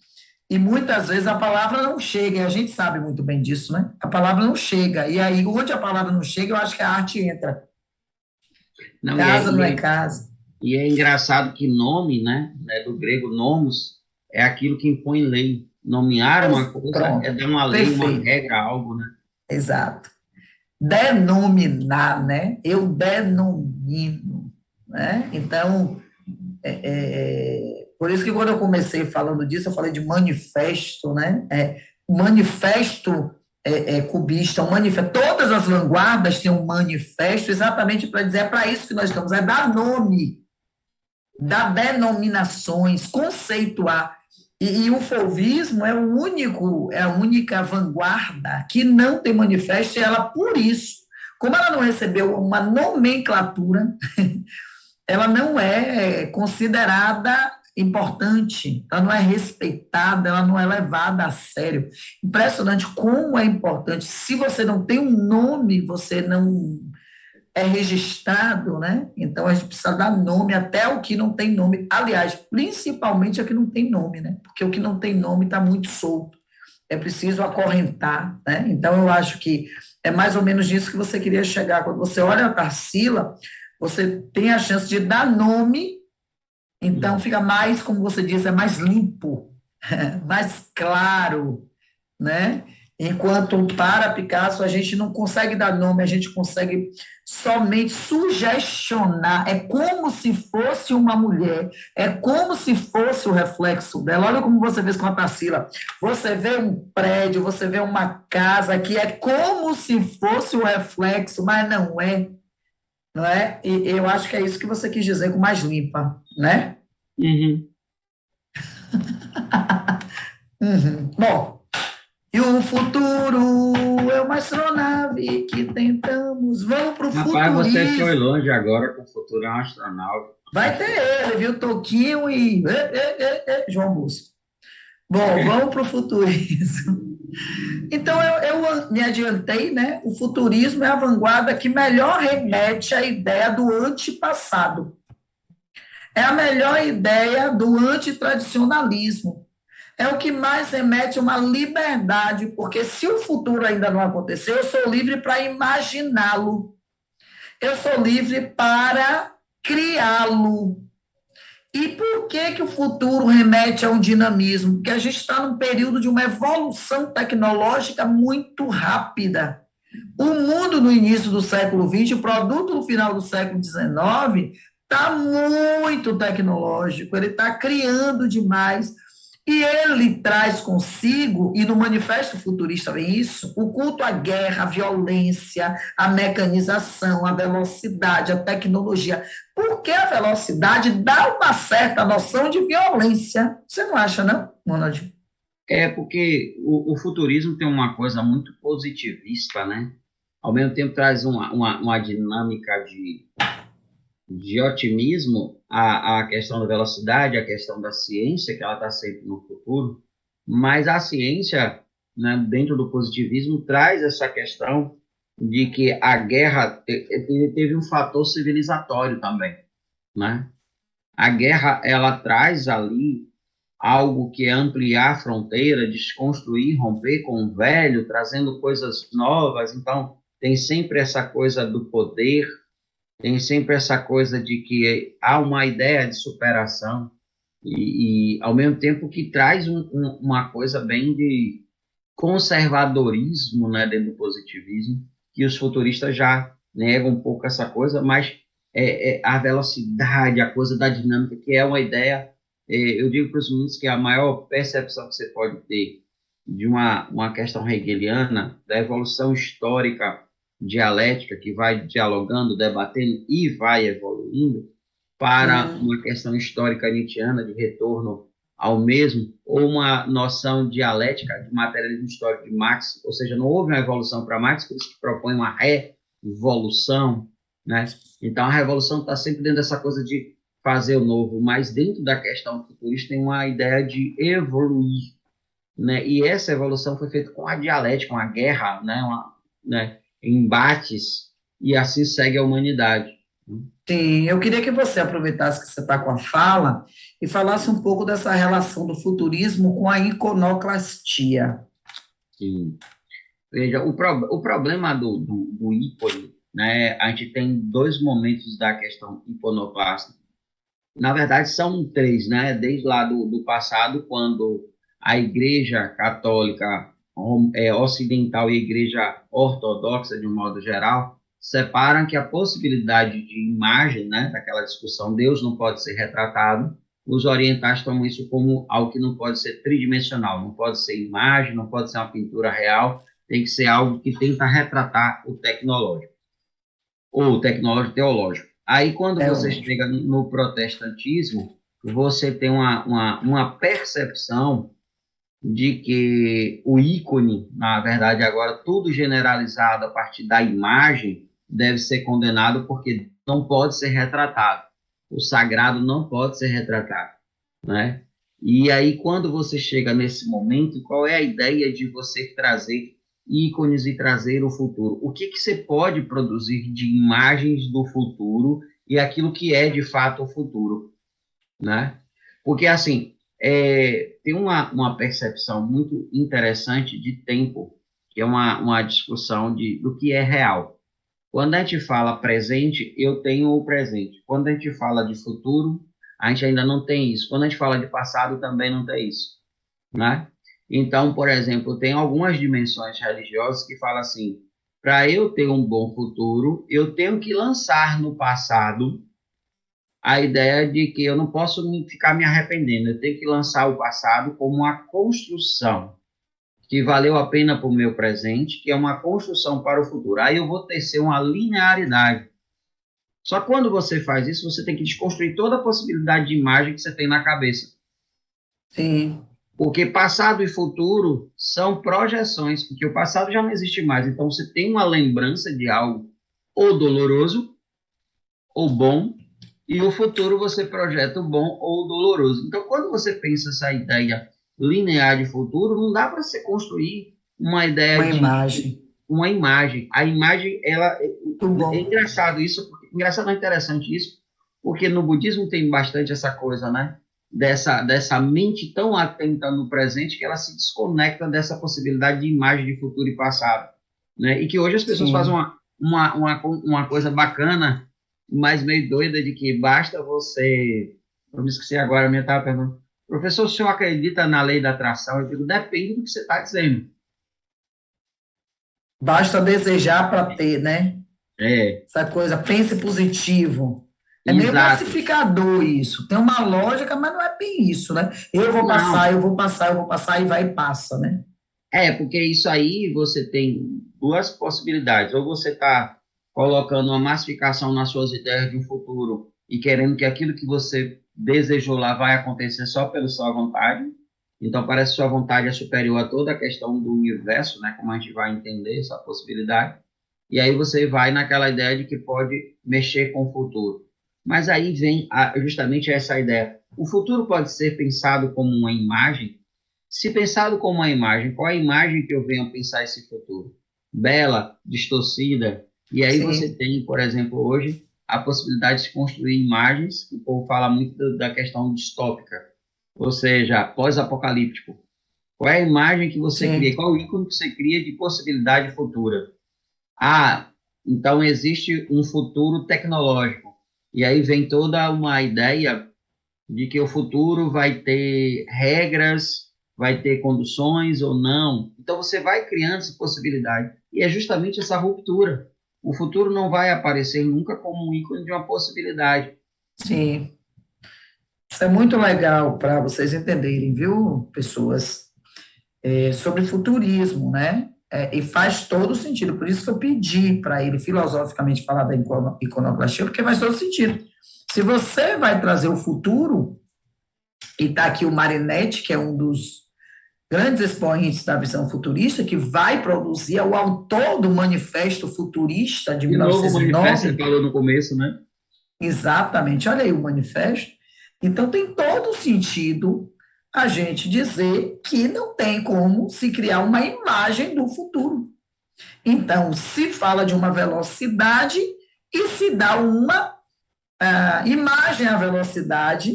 E muitas vezes a palavra não chega, e a gente sabe muito bem disso, né? A palavra não chega, e aí onde a palavra não chega, eu acho que a arte entra. Não, Casa não é casa. e é engraçado que nome, né, do grego nomos, é aquilo que impõe lei. Nomear uma coisa é Pronto, dar uma lei, uma perfeito, regra, algo, né? exato. Denominar, né? Eu denomino, né? Então, por isso que quando eu comecei falando disso, eu falei de manifesto, né? Manifesto cubista, um manifesto. Todas as vanguardas têm um manifesto exatamente para dizer, é para isso que nós estamos, é dar nome, dar denominações, conceituar. E o fauvismo é a única vanguarda que não tem manifesto, e ela, por isso, como ela não recebeu uma nomenclatura, ela não é considerada importante, ela não é respeitada, ela não é levada a sério. Impressionante como é importante. Se você não tem um nome, você não é registrado, né? Então a gente precisa dar nome até o que não tem nome. Aliás, principalmente o que não tem nome, né? Porque o que não tem nome está muito solto. É preciso acorrentar, né? Então eu acho que é mais ou menos nisso que você queria chegar. Quando você olha a Tarsila, você tem a chance de dar nome, então fica mais, como você disse, é mais limpo, mais claro, né? Enquanto para Picasso a gente não consegue dar nome, a gente consegue somente sugestionar. É como se fosse uma mulher, é como se fosse o reflexo dela. Olha como você vê com a Tarsila. Você vê um prédio, você vê uma casa que é como se fosse o reflexo, mas não é, não é? E eu acho que é isso que você quis dizer com mais limpa, né? Uhum. Uhum. Bom, e o futuro é uma astronave que tentamos. Vamos para o Rapaz, você foi futurismo. longe agora com o futuro astronauta. Vai ter ele, viu? Toquinho João Bosco. Bom, vamos para o futurismo. Então, eu me adiantei, né? O futurismo é a vanguarda que melhor remete à ideia do antepassado. É a melhor ideia do antitradicionalismo. É o que mais remete a uma liberdade, porque se o futuro ainda não aconteceu, eu sou livre para imaginá-lo. Eu sou livre para criá-lo. E por que o futuro remete a um dinamismo? Porque a gente está num período de uma evolução tecnológica muito rápida. O mundo no início do século XX, o produto no final do século XIX, está muito tecnológico, ele está criando demais. E ele traz consigo, e no Manifesto Futurista vem isso, o culto à guerra, à violência, à mecanização, à velocidade, à tecnologia. Porque a velocidade dá uma certa noção de violência. Você não acha, não, Ronald? É porque o futurismo tem uma coisa muito positivista, né? Ao mesmo tempo traz uma dinâmica de otimismo a questão da velocidade, a questão da ciência, que ela está sempre no futuro, mas a ciência, né, dentro do positivismo, traz essa questão de que a guerra teve um fator civilizatório também, né? A guerra, ela traz ali algo que é ampliar a fronteira, desconstruir, romper com o velho, trazendo coisas novas. Então, tem sempre essa coisa do poder, tem sempre essa coisa de que há uma ideia de superação ao mesmo tempo que traz uma coisa bem de conservadorismo, né, dentro do positivismo, que os futuristas já negam um pouco essa coisa, mas a velocidade, a coisa da dinâmica, que é uma ideia, eu digo para os meninos que a maior percepção que você pode ter de uma questão hegeliana, da evolução histórica dialética, que vai dialogando, debatendo e vai evoluindo, para uma questão histórica nietzschiana de retorno ao mesmo, ou uma noção dialética de materialismo histórico de Marx, ou seja, não houve uma evolução para Marx, por isso que propõe uma revolução, né? Então, a revolução está sempre dentro dessa coisa de fazer o novo, mas dentro da questão futurista tem uma ideia de evoluir, né? E essa evolução foi feita com a dialética, uma guerra, né? Embates, e assim segue a humanidade. Sim, eu queria que você aproveitasse que você está com a fala e falasse um pouco dessa relação do futurismo com a iconoclastia. Sim. Veja, o problema do ícone, né? A gente tem dois momentos da questão iconoclasta. Na verdade, são três, né? Desde lá do passado, quando a Igreja Católica Ocidental e a Igreja Ortodoxa, de um modo geral, separam que a possibilidade de imagem, né? Daquela discussão, Deus não pode ser retratado. Os orientais tomam isso como algo que não pode ser tridimensional, não pode ser imagem, não pode ser uma pintura real, tem que ser algo que tenta retratar o tecnológico, ou o tecnológico teológico. Aí, quando É você lógico. chega no protestantismo, você tem uma percepção de que o ícone, na verdade, agora tudo generalizado a partir da imagem, deve ser condenado porque não pode ser retratado. O sagrado não pode ser retratado, né? E aí, quando você chega nesse momento, qual é a ideia de você trazer ícones e trazer o futuro? O que você pode produzir de imagens do futuro e aquilo que é de fato o futuro, né? Porque, assim, tem uma percepção muito interessante de tempo, que é uma discussão do que é real. Quando a gente fala presente, eu tenho o presente. Quando a gente fala de futuro, a gente ainda não tem isso. Quando a gente fala de passado, também não tem isso, né? Então, por exemplo, tem algumas dimensões religiosas que falam assim: para eu ter um bom futuro, eu tenho que lançar no passado a ideia de que eu não posso ficar me arrependendo, eu tenho que lançar o passado como uma construção que valeu a pena para o meu presente, que é uma construção para o futuro. Aí eu vou tecer uma linearidade. Só que quando você faz isso, você tem que desconstruir toda a possibilidade de imagem que você tem na cabeça. Sim, Porque passado e futuro são projeções, porque o passado já não existe mais. Então você tem uma lembrança de algo ou doloroso ou bom, e o futuro você projeta o bom ou o doloroso. Então, quando você pensa essa ideia linear de futuro, não dá para você construir uma ideia uma de imagem. uma imagem. A imagem, ela Muito é bom. engraçado isso, engraçado não é interessante isso, porque no budismo tem bastante essa coisa, né? Dessa mente tão atenta no presente que ela se desconecta dessa possibilidade de imagem de futuro e passado, né? E que hoje as pessoas fazem Sim. uma coisa bacana, mas meio doida, de que basta você. Eu me esqueci agora, a minha estava perguntando, professor, o senhor acredita na lei da atração? Eu digo, depende do que você está dizendo. Basta desejar para ter, né? É, Essa coisa, pense positivo. É meio exato. massificador isso. Tem uma lógica, mas não é bem isso, né? Eu vou passar, Não, eu vou passar, eu vou passar e vai e passa, né? porque isso aí você tem duas possibilidades. Ou você está colocando uma massificação nas suas ideias de um futuro e querendo que aquilo que você desejou lá vai acontecer só pela sua vontade. Então, parece que sua vontade é superior a toda a questão do universo, né? Como a gente vai entender essa possibilidade. E aí você vai naquela ideia de que pode mexer com o futuro. Mas aí vem justamente essa ideia. O futuro pode ser pensado como uma imagem. Se pensado como uma imagem, qual é a imagem que eu venho a pensar esse futuro? Bela, distorcida. E aí você Sim, tem, por exemplo, hoje, a possibilidade de se construir imagens, o povo fala muito da questão distópica, ou seja, pós-apocalíptico. Qual é a imagem que você cria? sim, Qual é o ícone que você cria de possibilidade futura? Ah, então existe um futuro tecnológico. E aí vem toda uma ideia de que o futuro vai ter regras, vai ter conduções ou não. Então você vai criando essa possibilidade. E é justamente essa ruptura. O futuro não vai aparecer nunca como um ícone de uma possibilidade. sim. Isso é muito legal para vocês entenderem, viu, pessoas, sobre futurismo, né? E faz todo sentido. Por isso que eu pedi para ele filosoficamente falar da iconoclastia, porque faz todo sentido. Se você vai trazer o futuro, E está aqui o Marinetti, que é um dos grandes expoentes da visão futurista, que vai produzir, é o autor do Manifesto Futurista de De novo, o manifesto você 1909. falou no começo, né? Exatamente, olha aí o manifesto. Então, tem todo sentido a gente dizer que não tem como se criar uma imagem do futuro. Então, se fala de uma velocidade e se dá uma imagem à velocidade,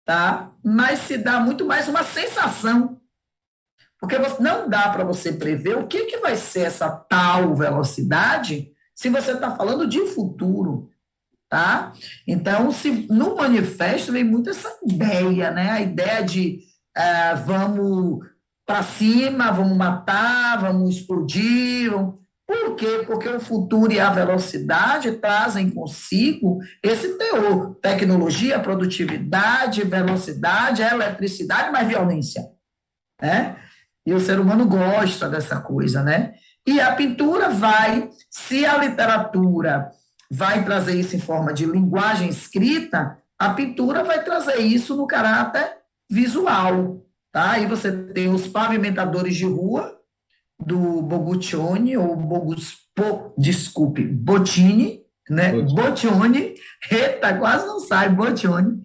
tá? Mas se dá muito mais uma sensação, porque não dá para você prever o que vai ser essa tal velocidade se você está falando de futuro. Tá? Então, no manifesto vem muito essa ideia, né? A ideia de vamos para cima, vamos matar, vamos explodir. Por quê? Porque o futuro e a velocidade trazem consigo esse teor: tecnologia, produtividade, velocidade, eletricidade, mais violência, né? E o ser humano gosta dessa coisa, né? E a pintura vai, se a literatura vai trazer isso em forma de linguagem escrita, a pintura vai trazer isso no caráter visual, tá? Aí você tem os pavimentadores de rua do Boccioni, ou desculpe, Botini, né? Bottioni, eita, quase não sai, Bottioni.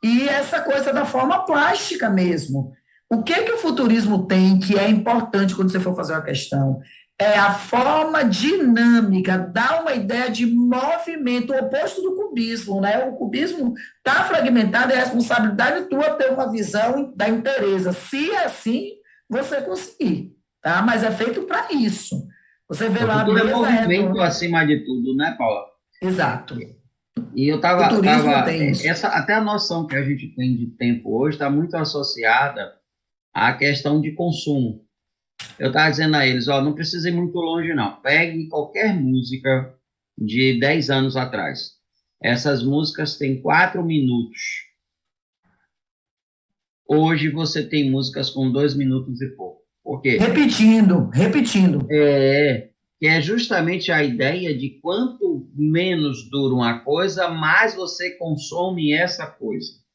E essa coisa da forma plástica mesmo. O que o futurismo tem que é importante quando você for fazer uma questão? É a forma dinâmica, dá uma ideia de movimento, o oposto do cubismo, né? O cubismo está fragmentado, é a responsabilidade tua ter uma visão da inteireza. Se é assim, você conseguir, tá? Mas é feito para isso. Você vê O lá a futuro é mesa movimento redonda. acima de tudo, né, Paula? Exato. E eu Futurismo tem isso. até a noção que a gente tem de tempo hoje está muito associada à questão de consumo. Eu estava dizendo a eles, ó, não precisa ir muito longe, não. Pegue qualquer música de 10 anos atrás. Essas músicas têm 4 minutos. Hoje você tem músicas com 2 minutos e pouco. Por quê? Repetindo, repetindo. Que é justamente a ideia de quanto menos dura uma coisa, mais você consome essa coisa.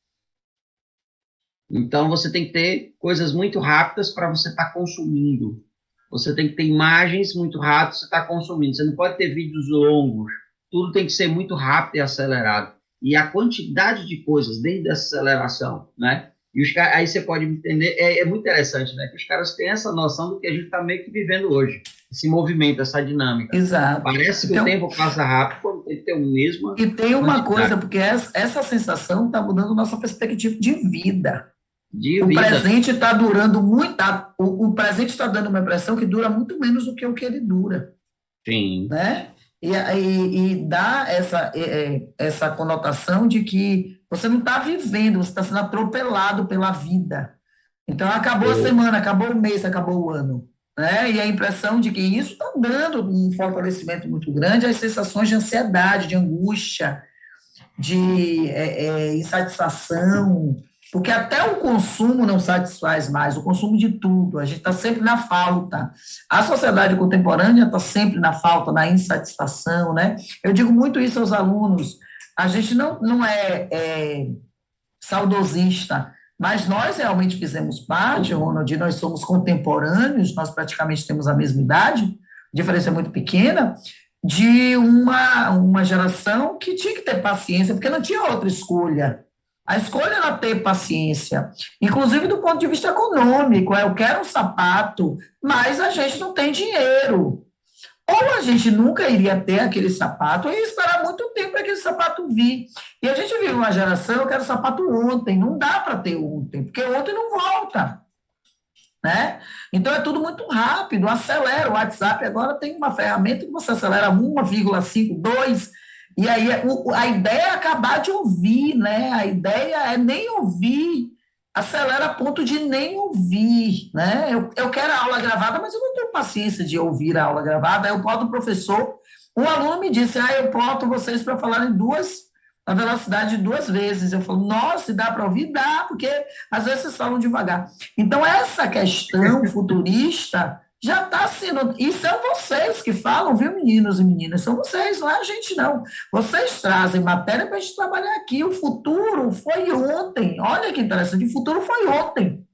Então, você tem que ter coisas muito rápidas para você estar consumindo. Você tem que ter imagens muito rápidas para você estar consumindo. Você não pode ter vídeos longos. Tudo tem que ser muito rápido e acelerado. E a quantidade de coisas dentro dessa aceleração, né? E aí você pode entender, é muito interessante, né? Que os caras têm essa noção do que a gente está meio que vivendo hoje. Esse movimento, essa dinâmica. Exato. Parece que Então, o tempo passa rápido, quando tem que ter a mesma e tem uma quantidade coisa, porque essa sensação está mudando nossa perspectiva de vida. de O vida. presente está durando muito, o presente está dando uma impressão que dura muito menos do que o que ele dura, Sim. né? E dá essa conotação de que você não está vivendo, você está sendo atropelado pela vida. Então, acabou a semana, acabou o mês, acabou o ano, né? E a impressão de que isso está dando um fortalecimento muito grande às sensações de ansiedade, de angústia, de insatisfação, porque até o consumo não satisfaz mais, o consumo de tudo, a gente está sempre na falta. A sociedade contemporânea está sempre na falta, na insatisfação, né? Eu digo muito isso aos alunos, a gente não é saudosista, mas nós realmente fizemos parte, Ronald, nós somos contemporâneos, nós praticamente temos a mesma idade, diferença é muito pequena, de uma geração que tinha que ter paciência, porque não tinha outra escolha. A escolha era ter paciência, inclusive do ponto de vista econômico. Eu quero um sapato, mas a gente não tem dinheiro. Ou a gente nunca iria ter aquele sapato, ou ia esperar muito tempo para aquele sapato vir. E a gente vive uma geração, eu quero sapato ontem, não dá para ter ontem, porque ontem não volta, né? Então é tudo muito rápido, acelera. O WhatsApp agora tem uma ferramenta que você acelera 1,5, 2, e aí a ideia é acabar de ouvir, né? A ideia é nem ouvir, acelera a ponto de nem ouvir, né? Eu quero a aula gravada, mas eu não tenho paciência de ouvir a aula gravada. Eu boto o professor, um aluno me disse, eu boto vocês para falarem a velocidade de 2 vezes. Eu falo, nossa, dá para ouvir? Dá, porque às vezes vocês falam devagar. Então, essa questão futurista Já está sendo. E são vocês que falam, viu, meninos e meninas? São vocês, não é a gente, não. Vocês trazem matéria para a gente trabalhar aqui. O futuro foi ontem. Olha que interessante, o futuro foi ontem.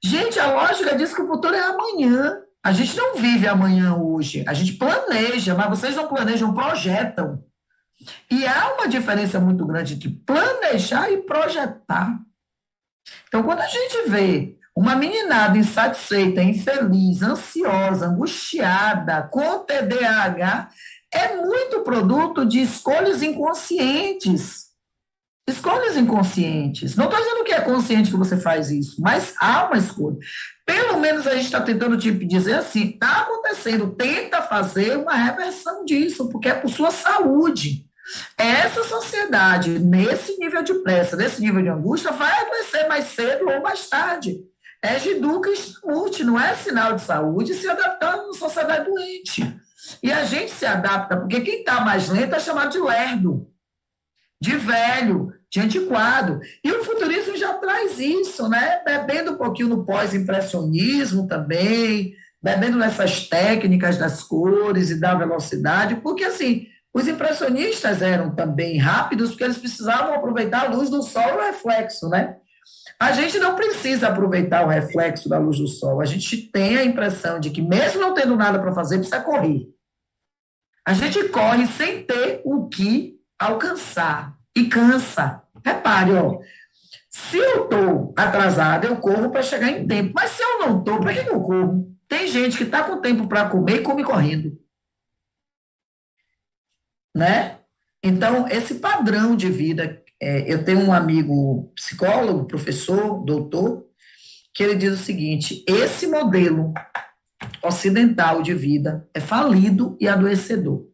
Gente, a lógica diz que o futuro é amanhã. A gente não vive amanhã hoje. A gente planeja, mas vocês não planejam, projetam. E há uma diferença muito grande entre planejar e projetar. Então, quando a gente vê uma meninada insatisfeita, infeliz, ansiosa, angustiada, com TDAH, é muito produto de escolhas inconscientes. Escolhas inconscientes. Não estou dizendo que é consciente que você faz isso, mas há uma escolha. Pelo menos a gente está tentando te dizer assim: está acontecendo, tenta fazer uma reversão disso, porque é por sua saúde. Essa sociedade, nesse nível de pressa, nesse nível de angústia, vai adoecer mais cedo ou mais tarde. É Educa e Estimute, não é sinal de saúde se adaptando a uma sociedade doente. E a gente se adapta, porque quem está mais lento é chamado de lerdo, de velho, de antiquado. E o futurismo já traz isso, né? Bebendo um pouquinho no pós-impressionismo também, bebendo nessas técnicas das cores e da velocidade, porque assim, os impressionistas eram também rápidos, porque eles precisavam aproveitar a luz do sol e o reflexo, né? A gente não precisa aproveitar o reflexo da luz do sol, a gente tem a impressão de que, mesmo não tendo nada para fazer, precisa correr. A gente corre sem ter o que alcançar e cansa. Repare, ó, se eu estou atrasada, eu corro para chegar em tempo, mas se eu não estou, para que eu corro? Tem gente que está com tempo para comer e come correndo, né? Então, esse padrão de vida, eu tenho um amigo psicólogo, professor, doutor, que ele diz o seguinte: esse modelo ocidental de vida é falido e adoecedor.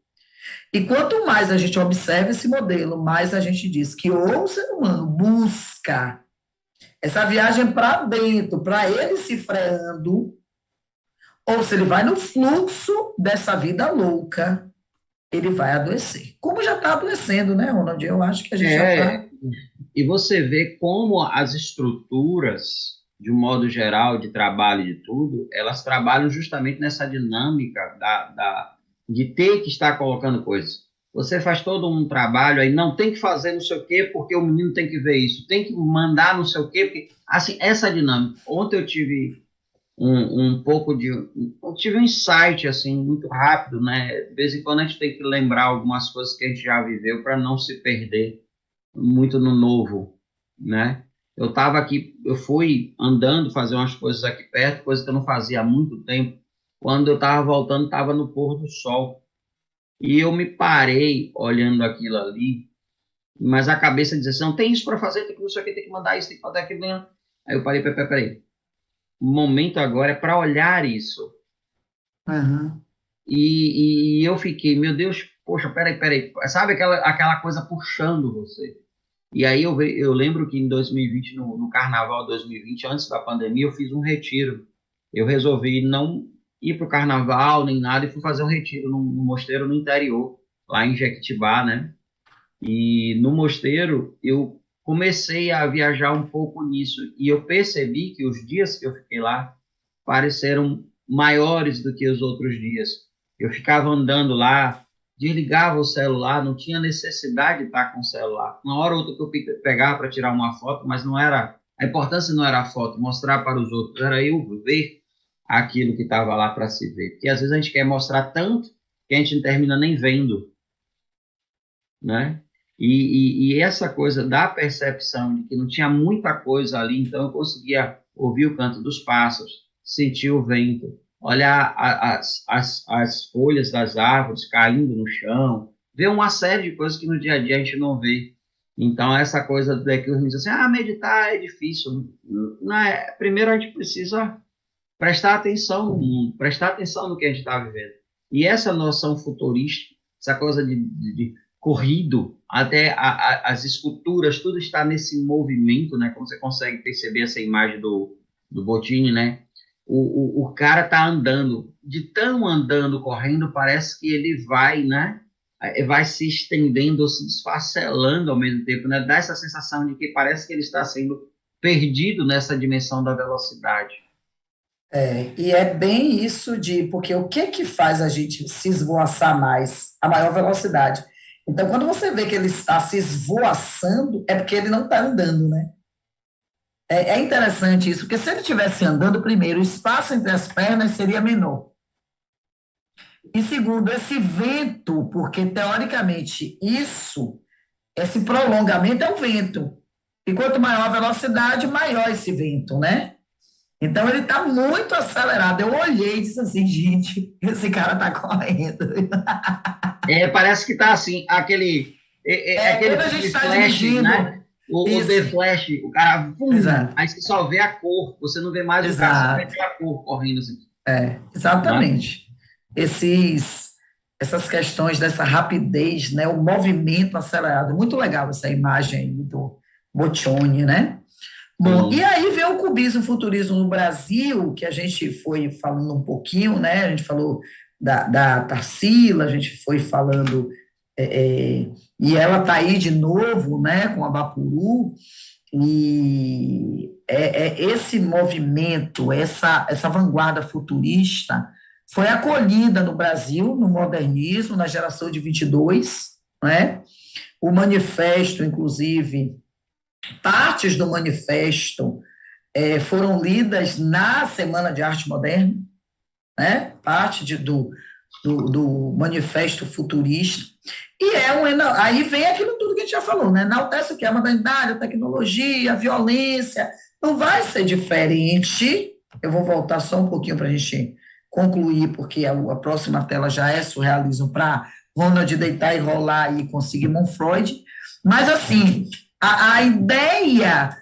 E quanto mais a gente observa esse modelo, mais a gente diz que ou o ser humano busca essa viagem para dentro, para ele se freando, ou se ele vai no fluxo dessa vida louca, ele vai adoecer. Como já está adoecendo, né, Ronald? Eu acho que a gente já está. É, e você vê como as estruturas, de um modo geral, de trabalho e de tudo, elas trabalham justamente nessa dinâmica de ter que estar colocando coisas. Você faz todo um trabalho aí, não tem que fazer não sei o quê, porque o menino tem que ver isso, tem que mandar não sei o quê, porque, assim, essa dinâmica. Ontem eu tive um pouco de. Eu tive um insight, assim, muito rápido, né? De vez em quando a gente tem que lembrar algumas coisas que a gente já viveu para não se perder muito no novo, né? Eu estava aqui, eu fui andando fazer umas coisas aqui perto, coisa que eu não fazia há muito tempo. Quando eu estava voltando, estava no pôr do sol. E eu me parei olhando aquilo ali, mas a cabeça dizia assim: não, tem isso para fazer, tem que não sei o que, tem que mandar isso, tem que fazer aquilo. Né? Aí eu parei, peraí. O momento agora é para olhar isso. Uhum. E eu fiquei, meu Deus, poxa, peraí. Sabe aquela coisa puxando você? E aí eu lembro que em 2020, no Carnaval 2020, antes da pandemia, eu fiz um retiro. Eu resolvi não ir para o Carnaval nem nada e fui fazer um retiro num mosteiro no interior, lá em Jequitibá, né? E no mosteiro eu comecei a viajar um pouco nisso e eu percebi que os dias que eu fiquei lá pareceram maiores do que os outros dias. Eu ficava andando lá, desligava o celular, não tinha necessidade de estar com o celular. Uma hora ou outra que eu pegava para tirar uma foto, mas não era, a importância não era a foto, mostrar para os outros, era eu ver aquilo que estava lá para se ver. Porque às vezes a gente quer mostrar tanto que a gente não termina nem vendo, né? E essa coisa da percepção de que não tinha muita coisa ali, então eu conseguia ouvir o canto dos pássaros, sentir o vento, olhar as folhas das árvores caindo no chão, ver uma série de coisas que no dia a dia a gente não vê. Então, essa coisa que os meninos dizem assim, meditar é difícil. Não é, primeiro a gente precisa prestar atenção no mundo, prestar atenção no que a gente está vivendo. E essa noção futurista, essa coisa de corrido, até as esculturas, tudo está nesse movimento, né? Como você consegue perceber essa imagem do Botini, né? O cara está andando, de tão andando, correndo, parece que ele vai, né? Vai se estendendo, se desfacelando ao mesmo tempo, né? Dá essa sensação de que parece que ele está sendo perdido nessa dimensão da velocidade. E é bem isso porque o que que faz a gente se esvoaçar mais? A maior velocidade. Então, quando você vê que ele está se esvoaçando, é porque ele não está andando, né? É interessante isso, porque se ele estivesse andando, primeiro, o espaço entre as pernas seria menor. E segundo, esse vento, porque teoricamente esse prolongamento é o vento. E quanto maior a velocidade, maior esse vento, né? Então ele está muito acelerado. Eu olhei e disse assim, gente, esse cara está correndo. Parece que tá assim, aquele Quando a gente filme está Flash, né? dirigindo, O The isso, Flash, o cara, vum, exato, aí você só vê a cor, você não vê mais o cara, você vê exato, a cor correndo assim, né? exatamente. Esses, essas questões dessa rapidez, né? O movimento acelerado. Muito legal essa imagem aí do Boccioni, né? Bom, e Sim, aí vem o cubismo e o futurismo no Brasil, que a gente foi falando um pouquinho, né? A gente falou da Tarsila, a gente foi falando, e ela está aí de novo, né, com a Bapuru, e esse movimento, essa vanguarda futurista, foi acolhida no Brasil, no modernismo, na geração de 22, né? O manifesto, inclusive, partes do manifesto foram lidas na Semana de Arte Moderna, né? Parte do Manifesto Futurista. E aí vem aquilo tudo que a gente já falou, né? Enaltece o que? A modernidade, a tecnologia, a violência. Não vai ser diferente. Eu vou voltar só um pouquinho para a gente concluir, porque a próxima tela já é surrealismo para Ronald deitar e rolar e com Sigmund Freud. Mas, assim, a ideia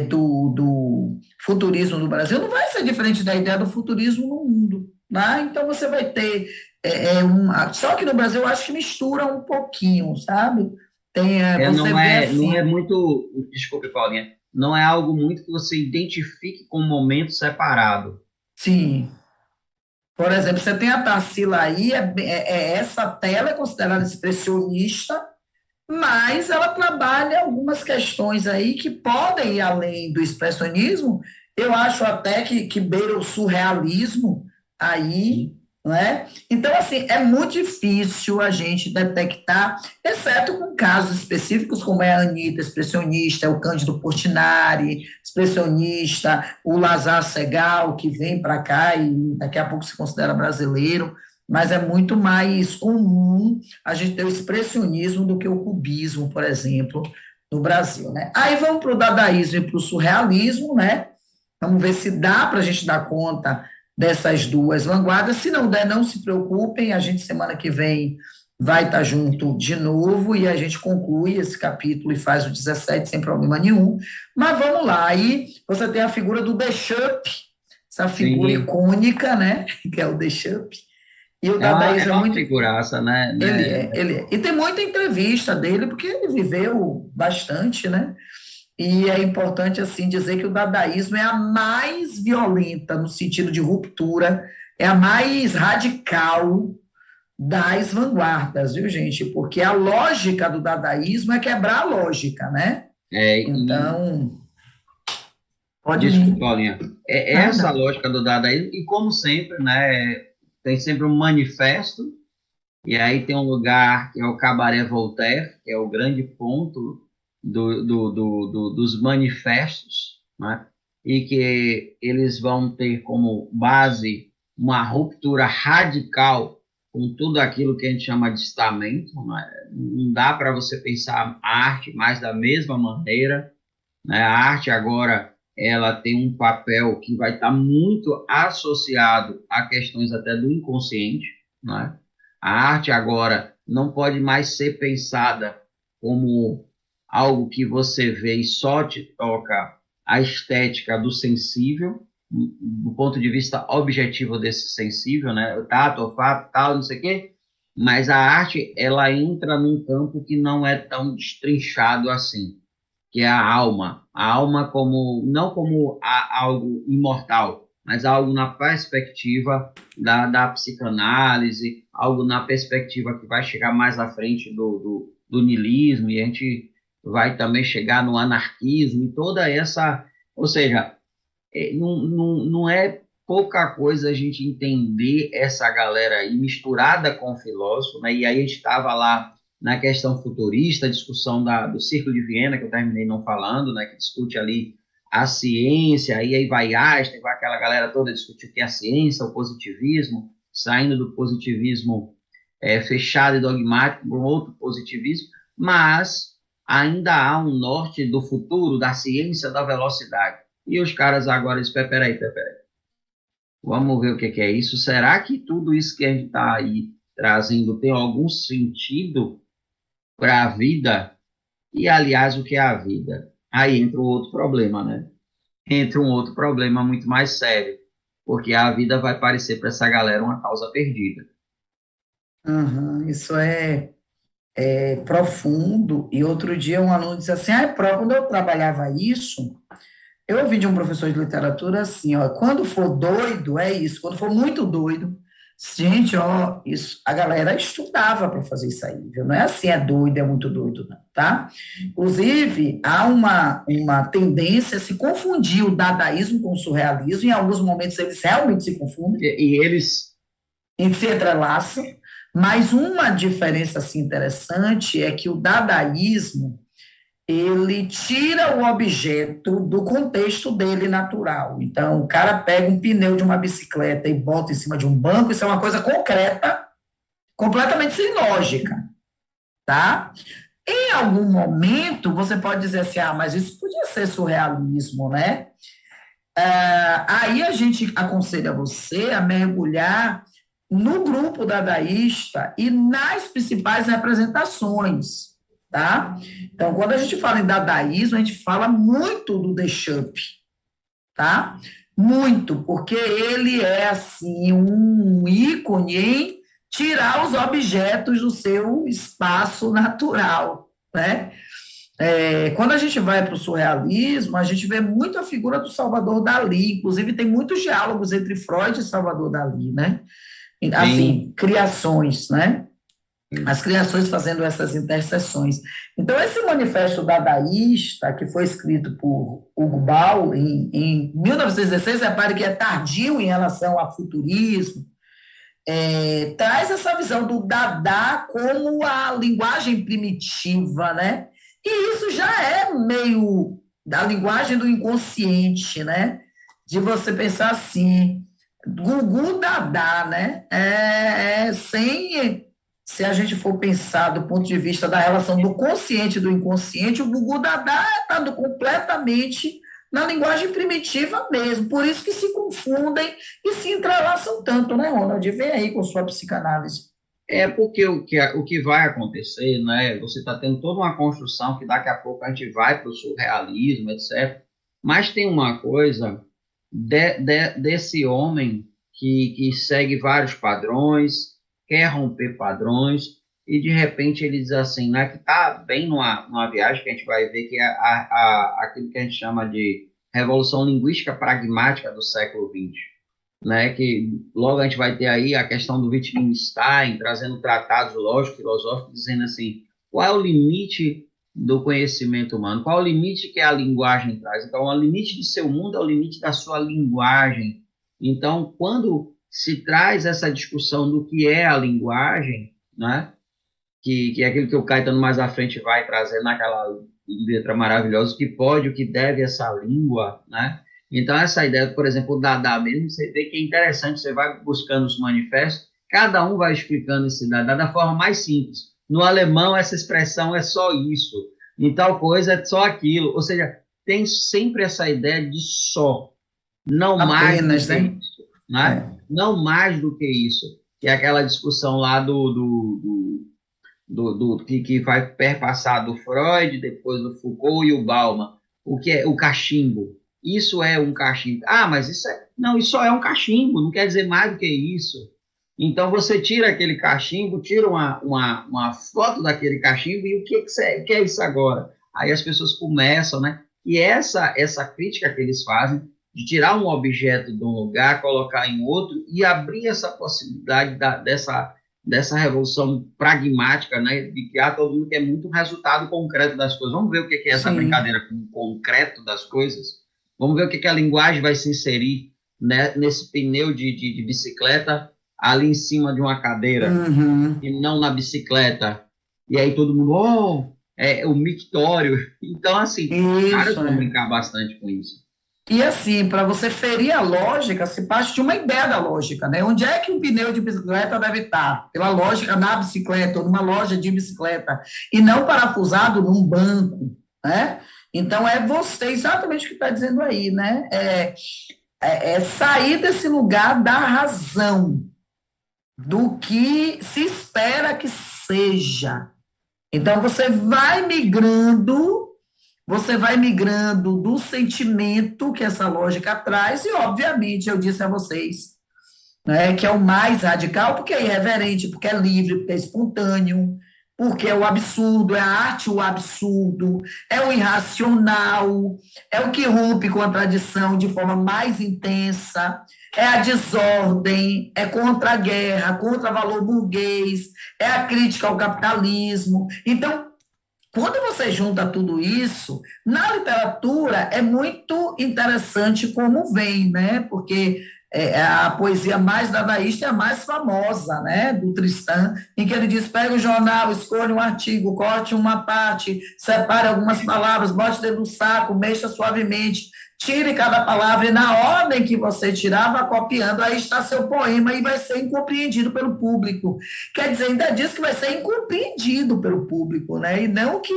do futurismo no Brasil não vai ser diferente da ideia do futurismo no mundo. Né? Então, você vai ter só que no Brasil eu acho que mistura um pouquinho, sabe? Você vê não é assim, muito, desculpe, Paulinha, não é algo muito que você identifique com um momento separado. sim. Por exemplo, você tem a Tarsila aí, essa tela é considerada expressionista, mas ela trabalha algumas questões aí que podem ir além do expressionismo. Eu acho até que beira o surrealismo aí, não é? Então, assim, é muito difícil a gente detectar, exceto com casos específicos, como é a Anitta, expressionista, é o Cândido Portinari, expressionista, o Lazar Segal, que vem para cá e daqui a pouco se considera brasileiro, mas é muito mais comum a gente ter o expressionismo do que o cubismo, por exemplo, no Brasil, né? Aí vamos para o dadaísmo e para o surrealismo, né? Vamos ver se dá para a gente dar conta dessas duas vanguardas. Se não der, não se preocupem, a gente semana que vem vai estar junto de novo e a gente conclui esse capítulo e faz o 17 sem problema nenhum. Mas vamos lá, aí você tem a figura do Deschamps, essa figura Sim, icônica, né? Que é o Deschamps. E o é dadaísmo é uma muito. figuraça, né? Ele é. E tem muita entrevista dele, porque ele viveu bastante, né? E é importante, assim, dizer que o dadaísmo é a mais violenta, no sentido de ruptura, é a mais radical das vanguardas, viu, gente? Porque a lógica do dadaísmo é quebrar a lógica, né? E Então, pode desculpa, vir. Paulinha. É essa a Nada. lógica do dadaísmo, e como sempre, né, tem sempre um manifesto, e aí tem um lugar que é o Cabaré Voltaire, que é o grande ponto dos manifestos, né, e que eles vão ter como base uma ruptura radical com tudo aquilo que a gente chama de estamento, né? Não dá para você pensar a arte mais da mesma maneira, né? A arte agora ela tem um papel que vai estar muito associado a questões até do inconsciente, né? A arte agora não pode mais ser pensada como algo que você vê e só te toca a estética do sensível, do ponto de vista objetivo desse sensível, né? O tato, olfato, tal, não sei o quê. Mas a arte, ela entra num campo que não é tão destrinchado assim, que é a alma como não como algo imortal, mas algo na perspectiva da psicanálise, algo na perspectiva que vai chegar mais à frente do niilismo, e a gente vai também chegar no anarquismo e toda essa, ou seja, não é pouca coisa a gente entender essa galera aí misturada com o filósofo, né? E aí a gente estava lá na questão futurista, a discussão do Círculo de Viena, que eu terminei não falando, né? Que discute ali a ciência, e aí vai Einstein, vai aquela galera toda discutir o que é a ciência, o positivismo, saindo do positivismo fechado e dogmático para um outro positivismo, mas ainda há um norte do futuro, da ciência da velocidade. E os caras agora dizem, peraí, vamos ver o que é isso. Será que tudo isso que a gente está aí trazendo tem algum sentido para a vida? E, aliás, o que é a vida? Aí entra um outro problema, né? Entra um outro problema muito mais sério, porque a vida vai parecer para essa galera uma causa perdida. Uhum, isso é profundo. E outro dia um aluno disse assim, quando eu trabalhava isso, eu ouvi de um professor de literatura assim, ó, quando for doido, é isso, quando for muito doido, gente, ó, isso, a galera estudava para fazer isso aí, viu? Não é assim, é doido, é muito doido, não, tá? Inclusive, há uma tendência a se confundir o dadaísmo com o surrealismo, em alguns momentos eles realmente se confundem, E eles... e se entrelaçam, mas uma diferença assim, interessante é que o dadaísmo ele tira o objeto do contexto dele natural. Então, o cara pega um pneu de uma bicicleta e bota em cima de um banco, isso é uma coisa concreta, completamente sem lógica, tá? Em algum momento, você pode dizer assim, mas isso podia ser surrealismo, né? Aí a gente aconselha você a mergulhar no grupo dadaísta e nas principais representações, tá? Então, quando a gente fala em dadaísmo, a gente fala muito do Duchamp, tá? Muito, porque ele é, assim, um ícone em tirar os objetos do seu espaço natural, né? Quando a gente vai para o surrealismo, a gente vê muito a figura do Salvador Dalí, inclusive tem muitos diálogos entre Freud e Salvador Dalí, né? Sim, Assim, criações, né? As criações fazendo essas interseções. Então, esse manifesto dadaísta, que foi escrito por Hugo Ball em 1916, repare que é tardio em relação ao futurismo, traz essa visão do Dada como a linguagem primitiva, né? E isso já é meio da linguagem do inconsciente, né? De você pensar assim, Gugu Dada, né? Se a gente for pensar do ponto de vista da relação do consciente e do inconsciente, o Gugu Dada está completamente na linguagem primitiva mesmo, por isso que se confundem e se entrelaçam tanto, né, Ronald? Vem aí com sua psicanálise. porque o que vai acontecer, né? Você está tendo toda uma construção que daqui a pouco a gente vai para o surrealismo, etc. Mas tem uma coisa desse homem que segue vários padrões, quer romper padrões, e de repente ele diz assim, né? Que está bem numa viagem que a gente vai ver que é aquilo que a gente chama de revolução linguística pragmática do século XX, né, que logo a gente vai ter aí a questão do Wittgenstein trazendo tratados lógicos, filosóficos, dizendo assim, qual é o limite do conhecimento humano, qual é o limite que a linguagem traz. Então, o limite do seu mundo é o limite da sua linguagem. Então, quando se traz essa discussão do que é a linguagem, né, que é aquilo que o Caetano mais à frente vai trazer naquela letra maravilhosa, o que pode, o que deve essa língua, né? Então, essa ideia, por exemplo, o Dada mesmo, você vê que é interessante, você vai buscando os manifestos, cada um vai explicando esse Dada da forma mais simples. No alemão, essa expressão é só isso, em tal coisa é só aquilo, ou seja, tem sempre essa ideia de só, não mais do Apenas, que né? isso, né? É. Não mais do que isso. Que é aquela discussão lá que vai perpassar do Freud, depois do Foucault e o Bauman, o que é o cachimbo. Isso é um cachimbo. Mas isso é. Não, isso só é um cachimbo, não quer dizer mais do que isso. Então você tira aquele cachimbo, tira uma foto daquele cachimbo e o que é isso agora? Aí as pessoas começam, né? E essa crítica que eles fazem de tirar um objeto de um lugar, colocar em outro e abrir essa possibilidade dessa revolução pragmática, né, de que todo mundo quer muito resultado concreto das coisas. Vamos ver o que é essa Sim. brincadeira com o concreto das coisas? Vamos ver o que a linguagem vai se inserir né, nesse pneu de bicicleta ali em cima de uma cadeira Uhum. e não na bicicleta. E aí todo mundo, oh, é o mictório. Então, assim, os caras Isso, vão é. brincar bastante com isso. E assim, para você ferir a lógica, se parte de uma ideia da lógica, né? Onde é que um pneu de bicicleta deve estar? Pela lógica na bicicleta, ou numa loja de bicicleta, e não parafusado num banco, né? Então, é você, exatamente o que está dizendo aí, né? É sair desse lugar da razão, do que se espera que seja. Então, você vai migrando do sentimento que essa lógica traz, e, obviamente, eu disse a vocês, né, que é o mais radical, porque é irreverente, porque é livre, porque é espontâneo, porque é o absurdo, é a arte o absurdo, é o irracional, é o que rompe com a tradição de forma mais intensa, é a desordem, é contra a guerra, contra o valor burguês, é a crítica ao capitalismo. Então, quando você junta tudo isso, na literatura é muito interessante como vem, né? Porque a poesia mais dadaísta é a mais famosa, né? Do Tristan, em que ele diz: pega o jornal, escolha um artigo, corte uma parte, separe algumas palavras, bote dentro do saco, mexa suavemente, tire cada palavra, e na ordem que você tirar, vá copiando, aí está seu poema e vai ser incompreendido pelo público. Quer dizer, ainda diz que vai ser incompreendido pelo público, né? E não que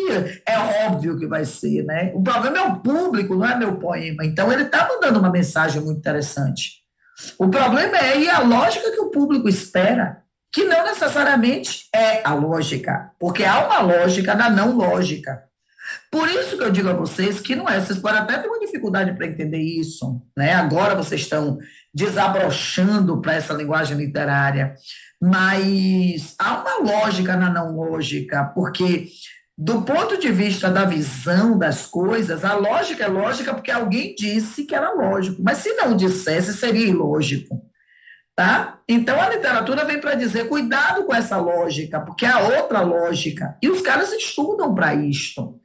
é óbvio que vai ser, né? O problema é o público, não é meu poema. Então, ele está mandando uma mensagem muito interessante. O problema é aí a lógica que o público espera, que não necessariamente é a lógica, porque há uma lógica da não lógica. Por isso que eu digo a vocês que não é, vocês podem até ter uma dificuldade para entender isso, né? Agora vocês estão desabrochando para essa linguagem literária, mas há uma lógica na não lógica, porque do ponto de vista da visão das coisas, a lógica é lógica porque alguém disse que era lógico, mas se não dissesse, seria ilógico, tá? Então a literatura vem para dizer, cuidado com essa lógica, porque há outra lógica, e os caras estudam para isto,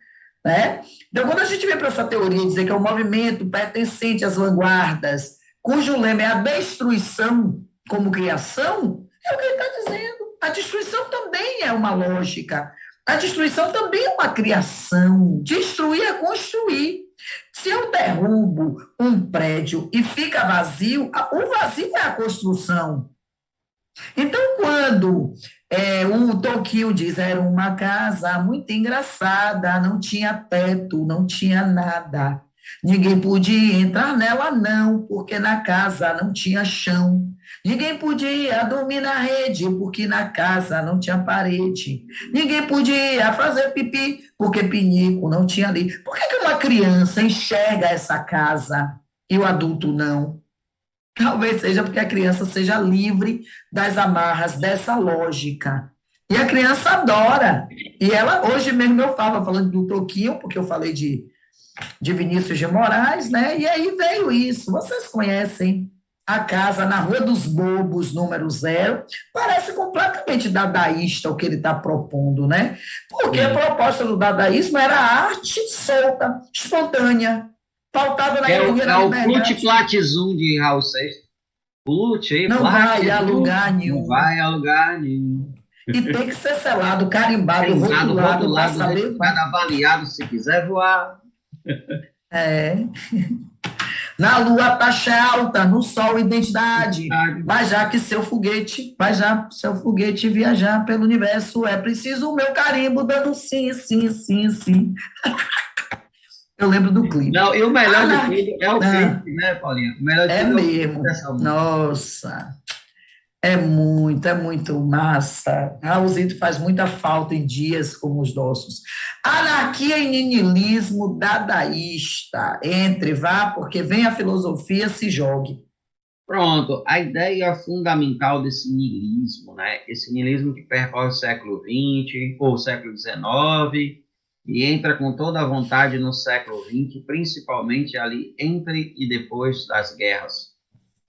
né? Então, quando a gente vem para essa teoria dizer que é um movimento pertencente às vanguardas, cujo lema é a destruição como criação, é o que ele está dizendo. A destruição também é uma lógica. A destruição também é uma criação. Destruir é construir. Se eu derrubo um prédio e fica vazio, o vazio é a construção. Então, quando o Tokio diz era uma casa muito engraçada, não tinha teto, não tinha nada. Ninguém podia entrar nela, não, porque na casa não tinha chão. Ninguém podia dormir na rede, porque na casa não tinha parede. Ninguém podia fazer pipi, porque pinico não tinha ali. Por que uma criança enxerga essa casa e o adulto não? Talvez seja porque a criança seja livre das amarras dessa lógica. E a criança adora. E ela, hoje mesmo eu falo, falando do Toquinho, porque eu falei de Vinícius de Moraes, né? E aí veio isso. Vocês conhecem a casa na Rua dos Bobos, número 0? Parece completamente dadaísta o que ele está propondo, né? Porque a Sim. proposta do dadaísmo era a arte solta, espontânea, pautada na ironia É da o liberdade. Plute-Platizum de Raul Seixas. Plute, Não vai a Platizum, lugar não nenhum. vai a lugar nenhum. E tem que ser selado, carimbado, Carimbado, rotulado para rotulado, saber. identificado, avaliado, se quiser voar. É. Na lua, taxa alta, no sol, identidade. Mas já que seu foguete viajar pelo universo, é preciso o meu carimbo dando sim, sim, sim, sim. Eu lembro do clipe. Não, e o melhor de Ah, tudo é o ah, clipe, né, Paulinha? O melhor de é tudo é o clipe mesmo. dessa música. Nossa. é muito massa. Raulzito faz muita falta em dias como os nossos. Anarquia e niilismo dadaísta. Entre, vá, porque vem a filosofia, se jogue. Pronto, a ideia fundamental desse niilismo, né? Esse niilismo que percorre o século XX ou o século XIX e entra com toda a vontade no século XX, principalmente ali entre e depois das guerras,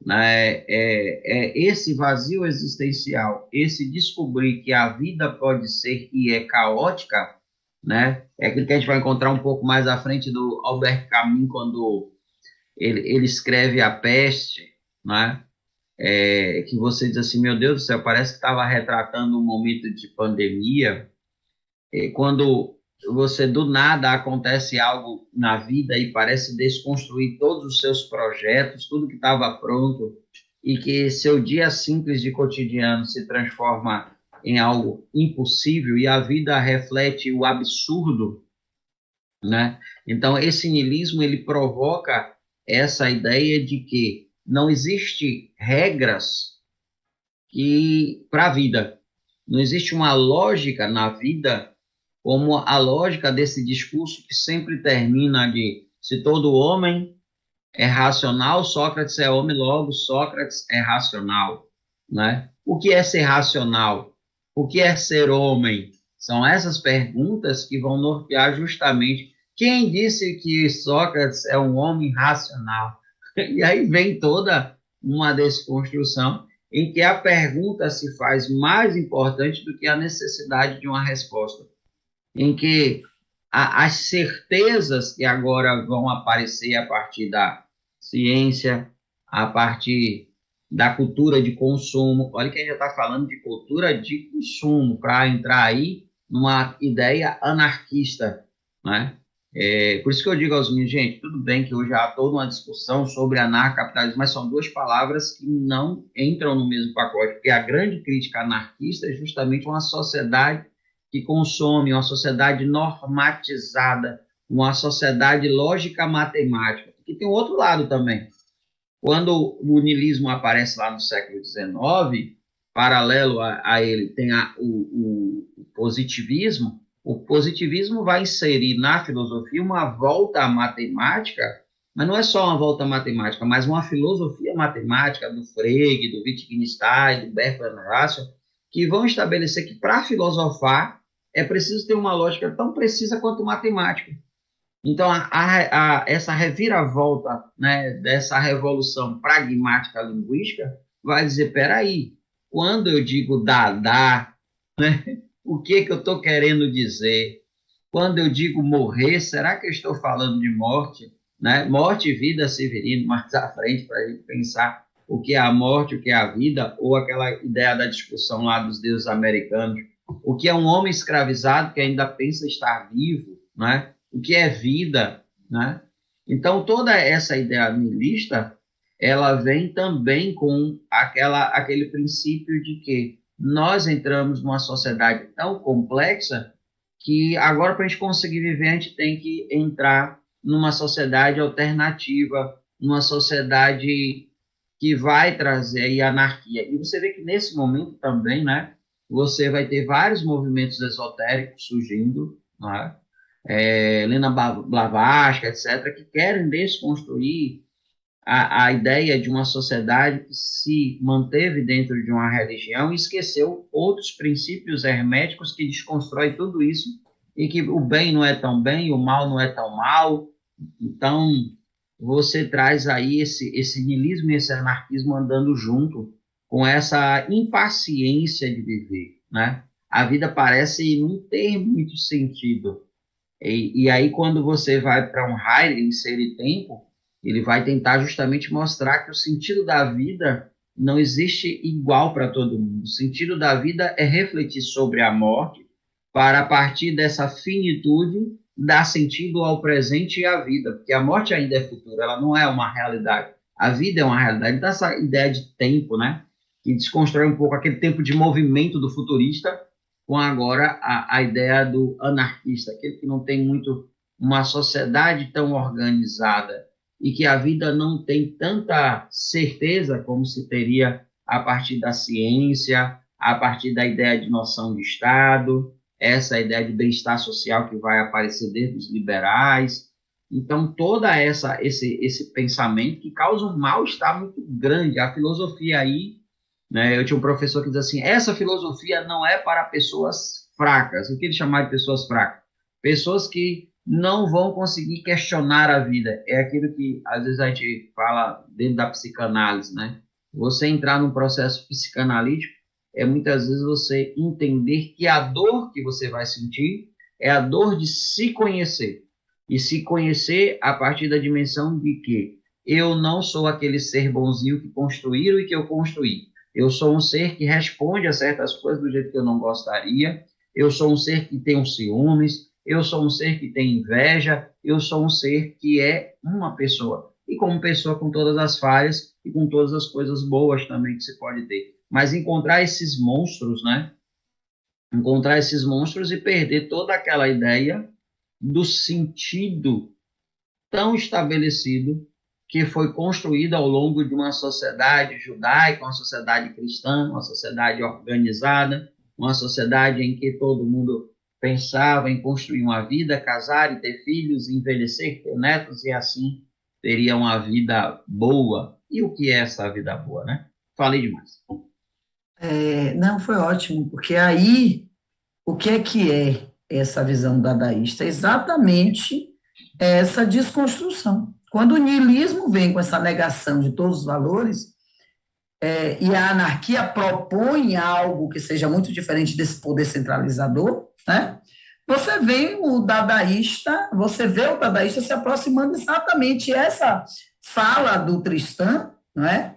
né? Esse vazio existencial, esse descobrir que a vida pode ser e é caótica, né? É aquilo que a gente vai encontrar um pouco mais à frente do Albert Camus, quando ele escreve A Peste, né? Que você diz assim, meu Deus do céu, parece que estava retratando um momento de pandemia, quando você do nada acontece algo na vida e parece desconstruir todos os seus projetos, tudo que estava pronto, e que seu dia simples de cotidiano se transforma em algo impossível e a vida reflete o absurdo, né? Então, esse niilismo, ele provoca essa ideia de que não existe regras que para a vida. Não existe uma lógica na vida como a lógica desse discurso que sempre termina de se todo homem é racional, Sócrates é homem, logo Sócrates é racional, né? O que é ser racional? O que é ser homem? São essas perguntas que vão nortear justamente quem disse que Sócrates é um homem racional. E aí vem toda uma desconstrução em que a pergunta se faz mais importante do que a necessidade de uma resposta, em que as certezas que agora vão aparecer a partir da ciência, a partir da cultura de consumo. Olha que a gente já está falando de cultura de consumo, para entrar aí numa ideia anarquista, né? Por isso que eu digo aos meus, gente, tudo bem que hoje há toda uma discussão sobre anarcapitalismo, mas são duas palavras que não entram no mesmo pacote, porque a grande crítica anarquista é justamente uma sociedade que consome, uma sociedade normatizada, uma sociedade lógica matemática. E tem um outro lado também. Quando o niilismo aparece lá no século XIX, paralelo a ele tem o positivismo. O positivismo vai inserir na filosofia uma volta à matemática, mas não é só uma volta à matemática, mas uma filosofia matemática do Frege, do Wittgenstein, do Bertrand Russell, que vão estabelecer que para filosofar é preciso ter uma lógica tão precisa quanto matemática. Então, essa reviravolta, né, dessa revolução pragmática linguística vai dizer, peraí, quando eu digo Dada, né, o que eu estou querendo dizer? Quando eu digo morrer, será que eu estou falando de morte? Né? Morte e vida, Severino, mais à frente, para a gente pensar o que é a morte, o que é a vida, ou aquela ideia da discussão lá dos deuses americanos, o que é um homem escravizado que ainda pensa estar vivo, né? O que é vida, né? Então, toda essa ideia niilista, ela vem também com aquele princípio de que nós entramos numa sociedade tão complexa que agora, para a gente conseguir viver, a gente tem que entrar numa sociedade alternativa, numa sociedade que vai trazer aí anarquia. E você vê que nesse momento também, né, você vai ter vários movimentos esotéricos surgindo, né? Helena Blavatsky, etc., que querem desconstruir a ideia de uma sociedade que se manteve dentro de uma religião e esqueceu outros princípios herméticos que desconstrói tudo isso e que o bem não é tão bem, o mal não é tão mal. Então, você traz aí esse niilismo e esse anarquismo andando junto com essa impaciência de viver, né? A vida parece não ter muito sentido. E aí, quando você vai para um Heidegger, inserir tempo, ele vai tentar justamente mostrar que o sentido da vida não existe igual para todo mundo. O sentido da vida é refletir sobre a morte, para, a partir dessa finitude, dar sentido ao presente e à vida, porque a morte ainda é futuro, ela não é uma realidade. A vida é uma realidade. Então, essa ideia de tempo, né, que desconstrói um pouco aquele tempo de movimento do futurista, com agora a ideia do anarquista, aquele que não tem muito uma sociedade tão organizada e que a vida não tem tanta certeza como se teria a partir da ciência, a partir da ideia de noção de Estado, essa ideia de bem-estar social que vai aparecer desde os liberais. Então, toda esse pensamento que causa um mal-estar muito grande. A filosofia aí, né, eu tinha um professor que diz assim, essa filosofia não é para pessoas fracas. O que ele chamava de pessoas fracas? Pessoas que não vão conseguir questionar a vida. É aquilo que, às vezes, a gente fala dentro da psicanálise, né? Você entrar num processo psicanalítico é, muitas vezes, você entender que a dor que você vai sentir é a dor de se conhecer. E se conhecer a partir da dimensão de que eu não sou aquele ser bonzinho que construíram e que eu construí. Eu sou um ser que responde a certas coisas do jeito que eu não gostaria. Eu sou um ser que tem um ciúmes. Eu sou um ser que tem inveja. Eu sou um ser que é uma pessoa. E como pessoa com todas as falhas e com todas as coisas boas também que se pode ter. Mas encontrar esses monstros, né? Encontrar esses monstros e perder toda aquela ideia do sentido tão estabelecido que foi construído ao longo de uma sociedade judaica, uma sociedade cristã, uma sociedade organizada, uma sociedade em que todo mundo pensava em construir uma vida, casar e ter filhos, envelhecer, ter netos e assim teria uma vida boa. E o que é essa vida boa, né? Falei demais. Não, foi ótimo, porque aí, o que é essa visão dadaísta? Exatamente essa desconstrução. Quando o niilismo vem com essa negação de todos os valores, e a anarquia propõe algo que seja muito diferente desse poder centralizador, né? Você vê o dadaísta se aproximando exatamente essa fala do Tristan, não é?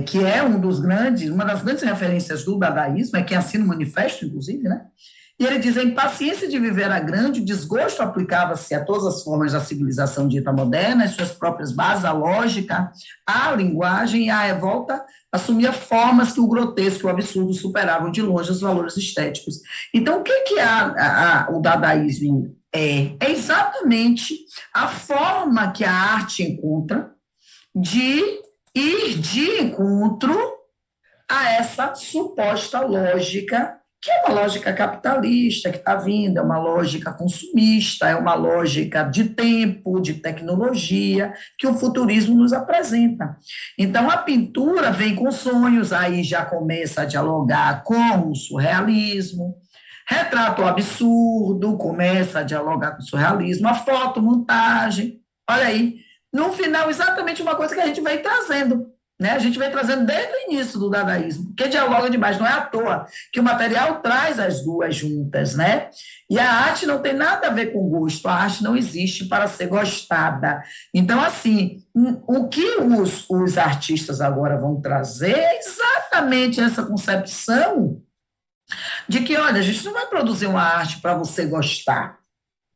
Que é uma das grandes referências do dadaísmo, é quem assina o manifesto, inclusive, né? E ele diz: a impaciência de viver era grande, o desgosto aplicava-se a todas as formas da civilização dita moderna, as suas próprias bases, a lógica, a linguagem, e a revolta assumia formas que o grotesco e o absurdo superavam de longe os valores estéticos. Então, o que o dadaísmo é? É exatamente a forma que a arte encontra de ir de encontro a essa suposta lógica, que é uma lógica capitalista que está vindo, é uma lógica consumista, é uma lógica de tempo, de tecnologia, que o futurismo nos apresenta. Então, a pintura vem com sonhos, aí já começa a dialogar com o surrealismo, retrato absurdo, começa a dialogar com o surrealismo, a fotomontagem, olha aí, no final, exatamente uma coisa que a gente vai trazendo, né? A gente vem trazendo desde o início do dadaísmo, porque dialoga demais, não é à toa que o material traz as duas juntas, né? E a arte não tem nada a ver com gosto, a arte não existe para ser gostada. Então, assim, o que os artistas agora vão trazer é exatamente essa concepção de que, olha, a gente não vai produzir uma arte para você gostar,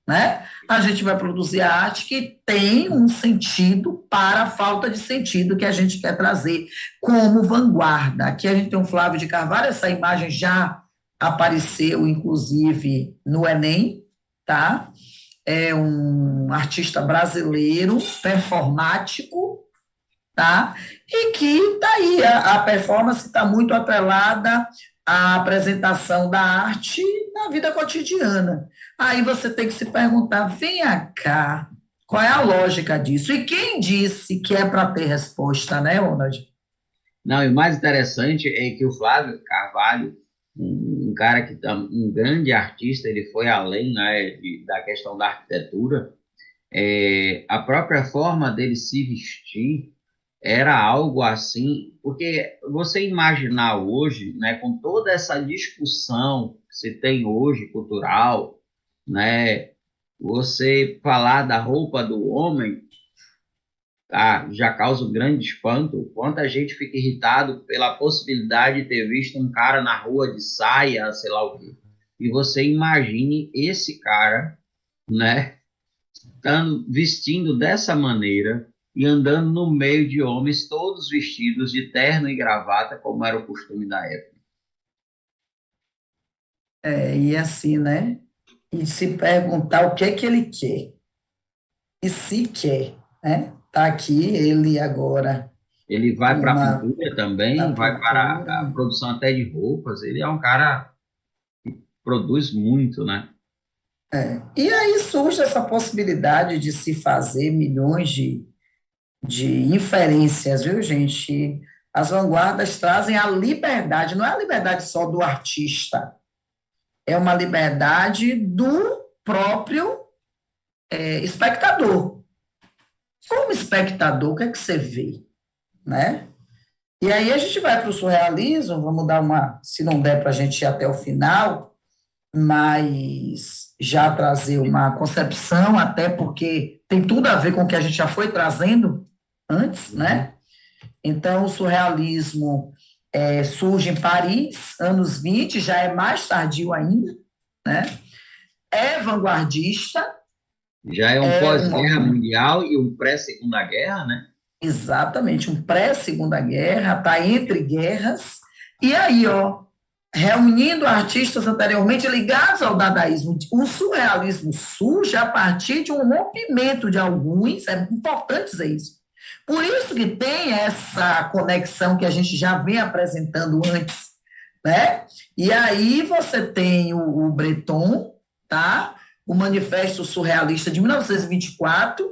né? A gente vai produzir a arte que tem um sentido para a falta de sentido que a gente quer trazer como vanguarda. Aqui a gente tem um Flávio de Carvalho, essa imagem já apareceu, inclusive, no Enem, tá? É um artista brasileiro, performático, tá? E que está aí, a performance está muito atrelada à apresentação da arte na vida cotidiana. Aí você tem que se perguntar, vem cá, qual é a lógica disso? E quem disse que é para ter resposta, né, Ronald? Não, e o mais interessante é que o Flávio Carvalho, um cara que um grande artista, ele foi além, né, da questão da arquitetura. A própria forma dele se vestir era algo assim, porque você imaginar hoje, né, com toda essa discussão que se tem hoje cultural, né, você falar da roupa do homem, tá, já causa um grande espanto. Quanta gente fica irritado pela possibilidade de ter visto um cara na rua de saia, sei lá o quê. E você imagine esse cara, né, vestindo dessa maneira e andando no meio de homens todos vestidos de terno e gravata, como era o costume da época. E assim, né? E se perguntar o que é que ele quer. E se quer, né? Está aqui ele agora Ele vai para a uma pintura também, vai para pintura. a produção até de roupas. Ele é um cara que produz muito, né? E aí surge essa possibilidade de se fazer milhões de inferências, viu, gente? As vanguardas trazem a liberdade, não é a liberdade só do artista, é uma liberdade do próprio espectador. Como espectador, o que é que você vê, né? E aí a gente vai para o surrealismo, vamos dar se não der para a gente ir até o final, mas já trazer uma concepção, até porque tem tudo a ver com o que a gente já foi trazendo, antes, né? Então, o surrealismo surge em Paris, anos 20, já é mais tardio ainda, né? É vanguardista, Já é um é pós-guerra uma, mundial e um pré-segunda guerra, né? exatamente um pré-segunda guerra, está entre guerras, e aí, ó, reunindo artistas anteriormente ligados ao dadaísmo, o surrealismo surge a partir de um rompimento de alguns, é importante dizer isso. Por isso que tem essa conexão que a gente já vem apresentando antes, né? E aí você tem o Breton, tá? O Manifesto Surrealista de 1924,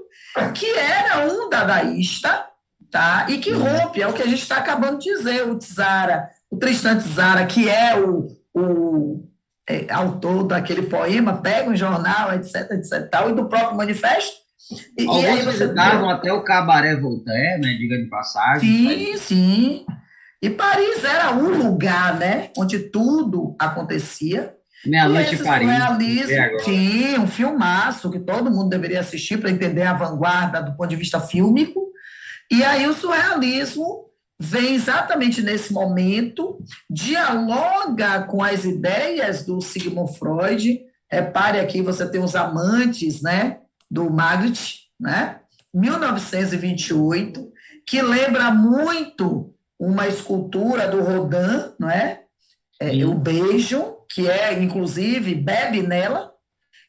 que era um dadaísta, tá? E que Hum. rompe, é o que a gente está acabando de dizer, o Tzara, o Tristan Tzara, que é o autor daquele poema, pega um jornal, etc, etc, tal, e do próprio manifesto, e aí Alguns você visitavam tem... até o Cabaré Voltaire, né? Diga de passagem. Sim, sim. E Paris era o lugar, né, onde tudo acontecia. E Meia-Noite em esse Paris, lembrei surrealismo, agora. sim, um filmaço que todo mundo deveria assistir para entender a vanguarda do ponto de vista fílmico. E aí o surrealismo vem exatamente nesse momento, dialoga com as ideias do Sigmund Freud. Repare aqui, você tem os amantes, né, do Magritte, né, 1928, que lembra muito uma escultura do Rodin, não é? O Sim. Beijo, que é, inclusive, bebe nela.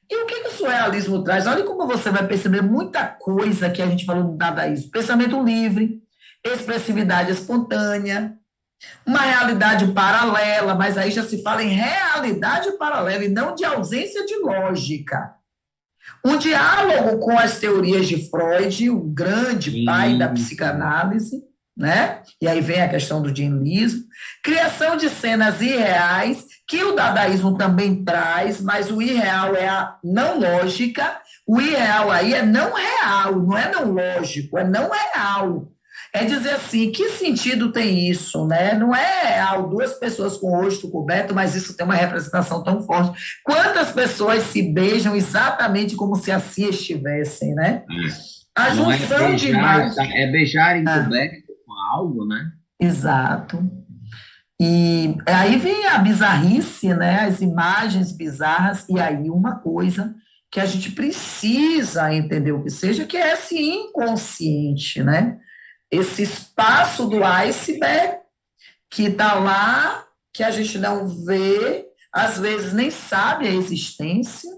E o que, que o surrealismo traz? Olha como você vai perceber muita coisa que a gente falou do dadaísmo. Pensamento livre, expressividade espontânea, uma realidade paralela, mas aí já se fala em realidade paralela e não de ausência de lógica. Um diálogo com as teorias de Freud, o grande pai da Sim, sim. psicanálise, né? E aí vem a questão do dinamismo, criação de cenas irreais, que o dadaísmo também traz, mas o irreal é a não lógica, o irreal aí é não real, não é não lógico, é não real. É dizer assim, que sentido tem isso, né? Não é real, duas pessoas com o rosto coberto, mas isso tem uma representação tão forte. Quantas pessoas se beijam exatamente como se assim estivessem, né? É. A Não é junção de beijar, imagens. é beijar Ah, encoberto com algo, né? exato. E aí vem a bizarrice, né? As imagens bizarras, e aí uma coisa que a gente precisa entender o que seja, que é esse inconsciente, né? Esse espaço do iceberg que está lá, que a gente não vê, às vezes nem sabe a existência,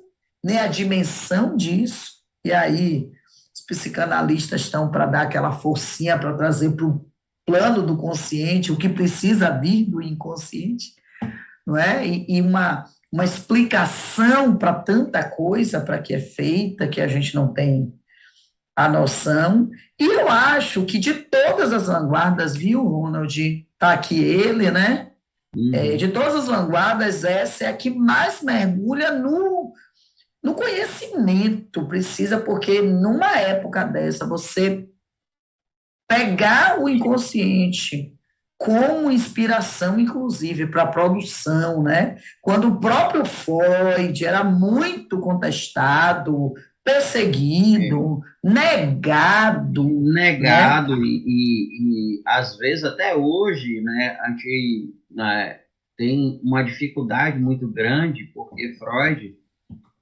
nem a dimensão disso, e aí os psicanalistas estão para dar aquela forcinha para trazer para o plano do consciente o que precisa vir do inconsciente, não é? E uma explicação para tanta coisa para que é feita, que a gente não tem a noção. E eu acho que de todas as vanguardas, viu, Ronald? Está aqui ele, né? De Uhum. todas as vanguardas, essa é a que mais mergulha no conhecimento. Precisa, porque numa época dessa, você pegar o inconsciente como inspiração, inclusive, para a produção, né? Quando o próprio Freud era muito contestado, É. perseguido, negado, né? Negado e às vezes até hoje, né, a gente, né, tem uma dificuldade muito grande porque Freud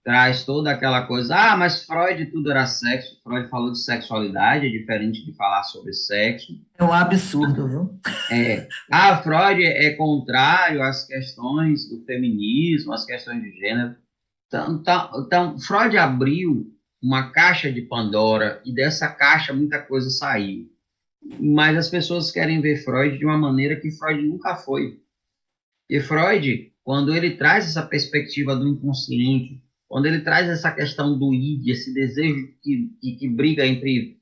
traz toda aquela coisa, ah, mas Freud tudo era sexo, Freud falou de sexualidade, é diferente de falar sobre sexo. É um absurdo, viu? Freud é contrário às questões do feminismo, às questões de gênero. Então, Freud abriu uma caixa de Pandora e dessa caixa muita coisa saiu. Mas as pessoas querem ver Freud de uma maneira que Freud nunca foi. E Freud, quando ele traz essa perspectiva do inconsciente, quando ele traz essa questão do id, esse desejo que briga entre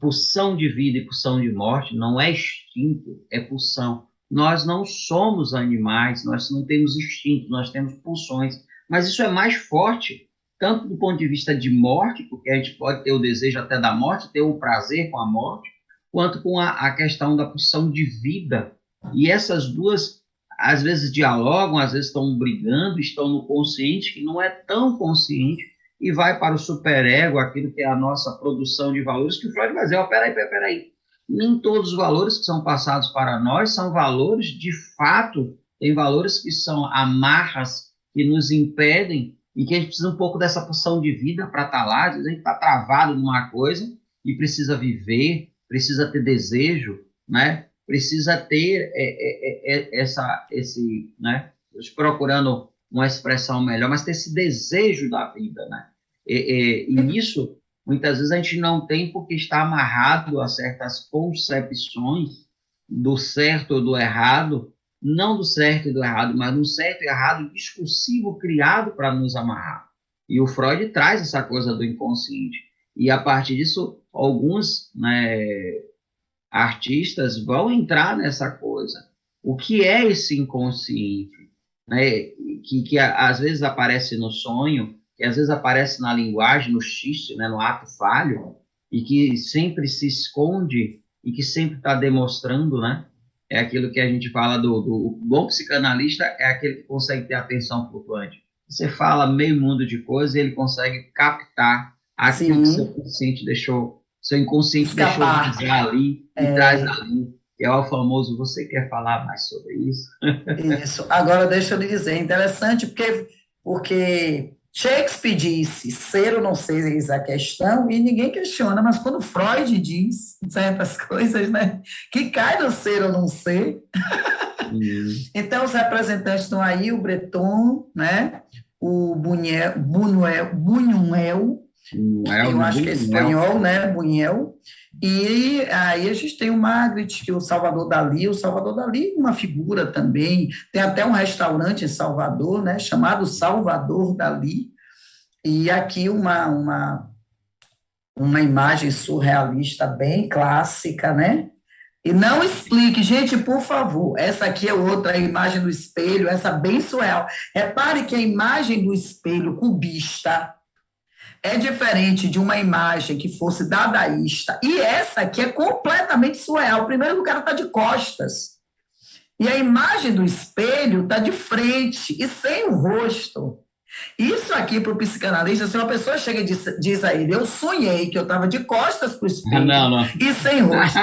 pulsão de vida e pulsão de morte, não é instinto, é pulsão. Nós não somos animais, nós não temos instinto, nós temos pulsões. Mas isso é mais forte, tanto do ponto de vista de morte, porque a gente pode ter o desejo até da morte, ter o prazer com a morte, quanto com a questão da pulsão de vida. E essas duas, às vezes, dialogam, às vezes estão brigando, estão no consciente, que não é tão consciente, e vai para o superego, aquilo que é a nossa produção de valores, que o Freud vai dizer, oh, peraí, nem todos os valores que são passados para nós são valores de fato, tem valores que são amarras que nos impedem e que a gente precisa um pouco dessa porção de vida para estar lá, às vezes a gente está travado numa coisa e precisa viver, precisa ter desejo, né? Precisa ter né? Procurando uma expressão melhor, mas ter esse desejo da vida, né? E isso muitas vezes a gente não tem porque está amarrado a certas concepções do certo ou do errado, não do certo e do errado, mas do certo e errado discursivo criado para nos amarrar. E o Freud traz essa coisa do inconsciente. E a partir disso, alguns, né, artistas vão entrar nessa coisa. O que é esse inconsciente? Né? Que às vezes aparece no sonho, que às vezes aparece na linguagem, no xiste, né, no ato falho, e que sempre se esconde e que sempre está demonstrando, né? É aquilo que a gente fala do bom psicanalista, é aquele que consegue ter atenção flutuante. Você fala meio mundo de coisas e ele consegue captar aquilo que seu Sim, consciente deixou, seu inconsciente deixou escapar. vazar ali e traz ali, que é o famoso, você quer falar mais sobre isso? Isso. Agora, deixa eu lhe dizer, é interessante porque Shakespeare disse ser ou não ser eis a questão, e ninguém questiona, mas quando Freud diz certas coisas, né, que cai no ser ou não ser, então os representantes estão aí, o Breton, né, o Buñuel, Buñuel, eu acho que é Buñuel. espanhol, né, Buñuel, e aí a gente tem o Magritte, que é o Salvador Dali é uma figura também, tem até um restaurante em Salvador, né, chamado Salvador Dali, e aqui uma imagem surrealista bem clássica, né, e não explique, gente, por favor, essa aqui é outra imagem do espelho, essa bem surreal, repare que a imagem do espelho cubista, é diferente de uma imagem que fosse dadaísta. E essa aqui é completamente surreal. Primeiro, o cara está de costas. E a imagem do espelho está de frente e sem o rosto. Isso aqui, para o psicanalista, se uma pessoa chega e diz a ele, eu sonhei que eu estava de costas para o espelho Não, não. e sem rosto.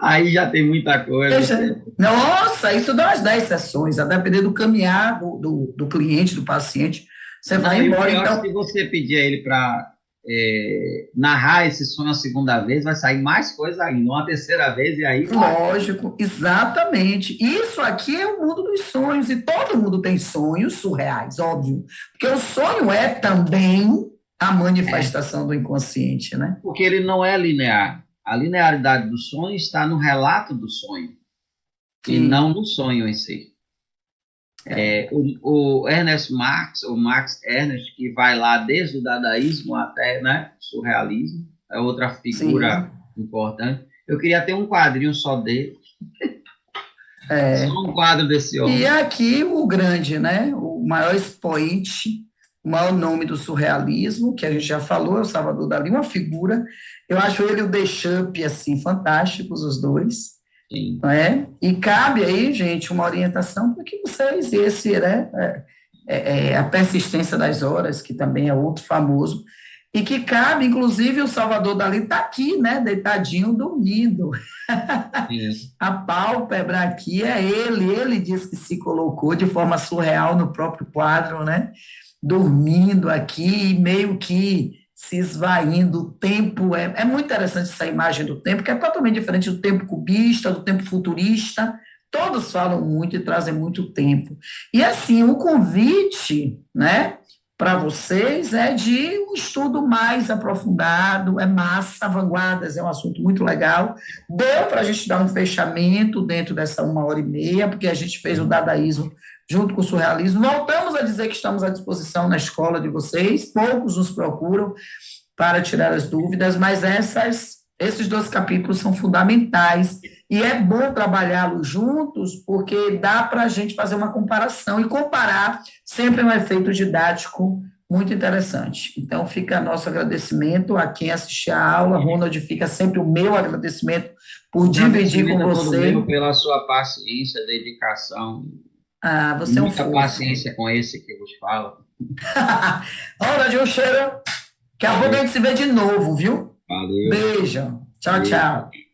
Aí já tem muita coisa. Nossa, isso dá umas 10 sessões, a depender do caminhar do cliente, do paciente, você Não, vai e o embora. pior é que Então, se você pedir a ele para narrar esse sonho a segunda vez, vai sair mais coisa ainda, uma terceira vez, e aí vai. lógico, exatamente. Isso aqui é o mundo dos sonhos, e todo mundo tem sonhos surreais, óbvio. Porque o sonho é também a É, manifestação do inconsciente, né? porque ele não é linear. A linearidade do sonho está no relato do sonho, e não Sim, no sonho em si. é, O Ernest Marx, o Max Ernst, que vai lá desde o dadaísmo até, né, surrealismo, é outra figura sim. importante. Eu queria ter um quadrinho só dele, só É. um quadro desse E homem. aqui o grande, né? O maior expoente, o maior nome do surrealismo, que a gente já falou, é o Salvador Dalí, uma figura. Eu acho ele e o Deschamps, assim, fantásticos os dois. Sim. Não é? E cabe aí, gente, uma orientação para que vocês, esse, né, a persistência das horas, que também é outro famoso, e que cabe, inclusive, o Salvador Dali está aqui, né, deitadinho, dormindo. Sim. A pálpebra aqui é ele diz que se colocou de forma surreal no próprio quadro, né, dormindo aqui, meio que se esvaindo, o tempo, é muito interessante essa imagem do tempo, que é totalmente diferente do tempo cubista, do tempo futurista, todos falam muito e trazem muito tempo. E assim, o convite, né, para vocês é de um estudo mais aprofundado, é massa, vanguardas é um assunto muito legal, deu para a gente dar um fechamento dentro dessa 1 hora e meia, porque a gente fez o dadaísmo junto com o surrealismo. Voltamos a dizer que estamos à disposição na escola de vocês, poucos nos procuram para tirar as dúvidas, mas esses 2 capítulos são fundamentais e é bom trabalhá-los juntos porque dá para a gente fazer uma comparação e comparar sempre é um efeito didático muito interessante. Então, fica nosso agradecimento a quem assistiu a aula. Ronald, fica sempre o meu agradecimento por dividir com Agradecimento a todo você. meu pela sua paciência, dedicação, Ah, e você é um muita fofo. paciência com esse que eu vos falo. Ronald, um cheiro. Daqui a pouco a Valeu, gente se vê de novo, viu? valeu. Beijo. Tchau, tchau.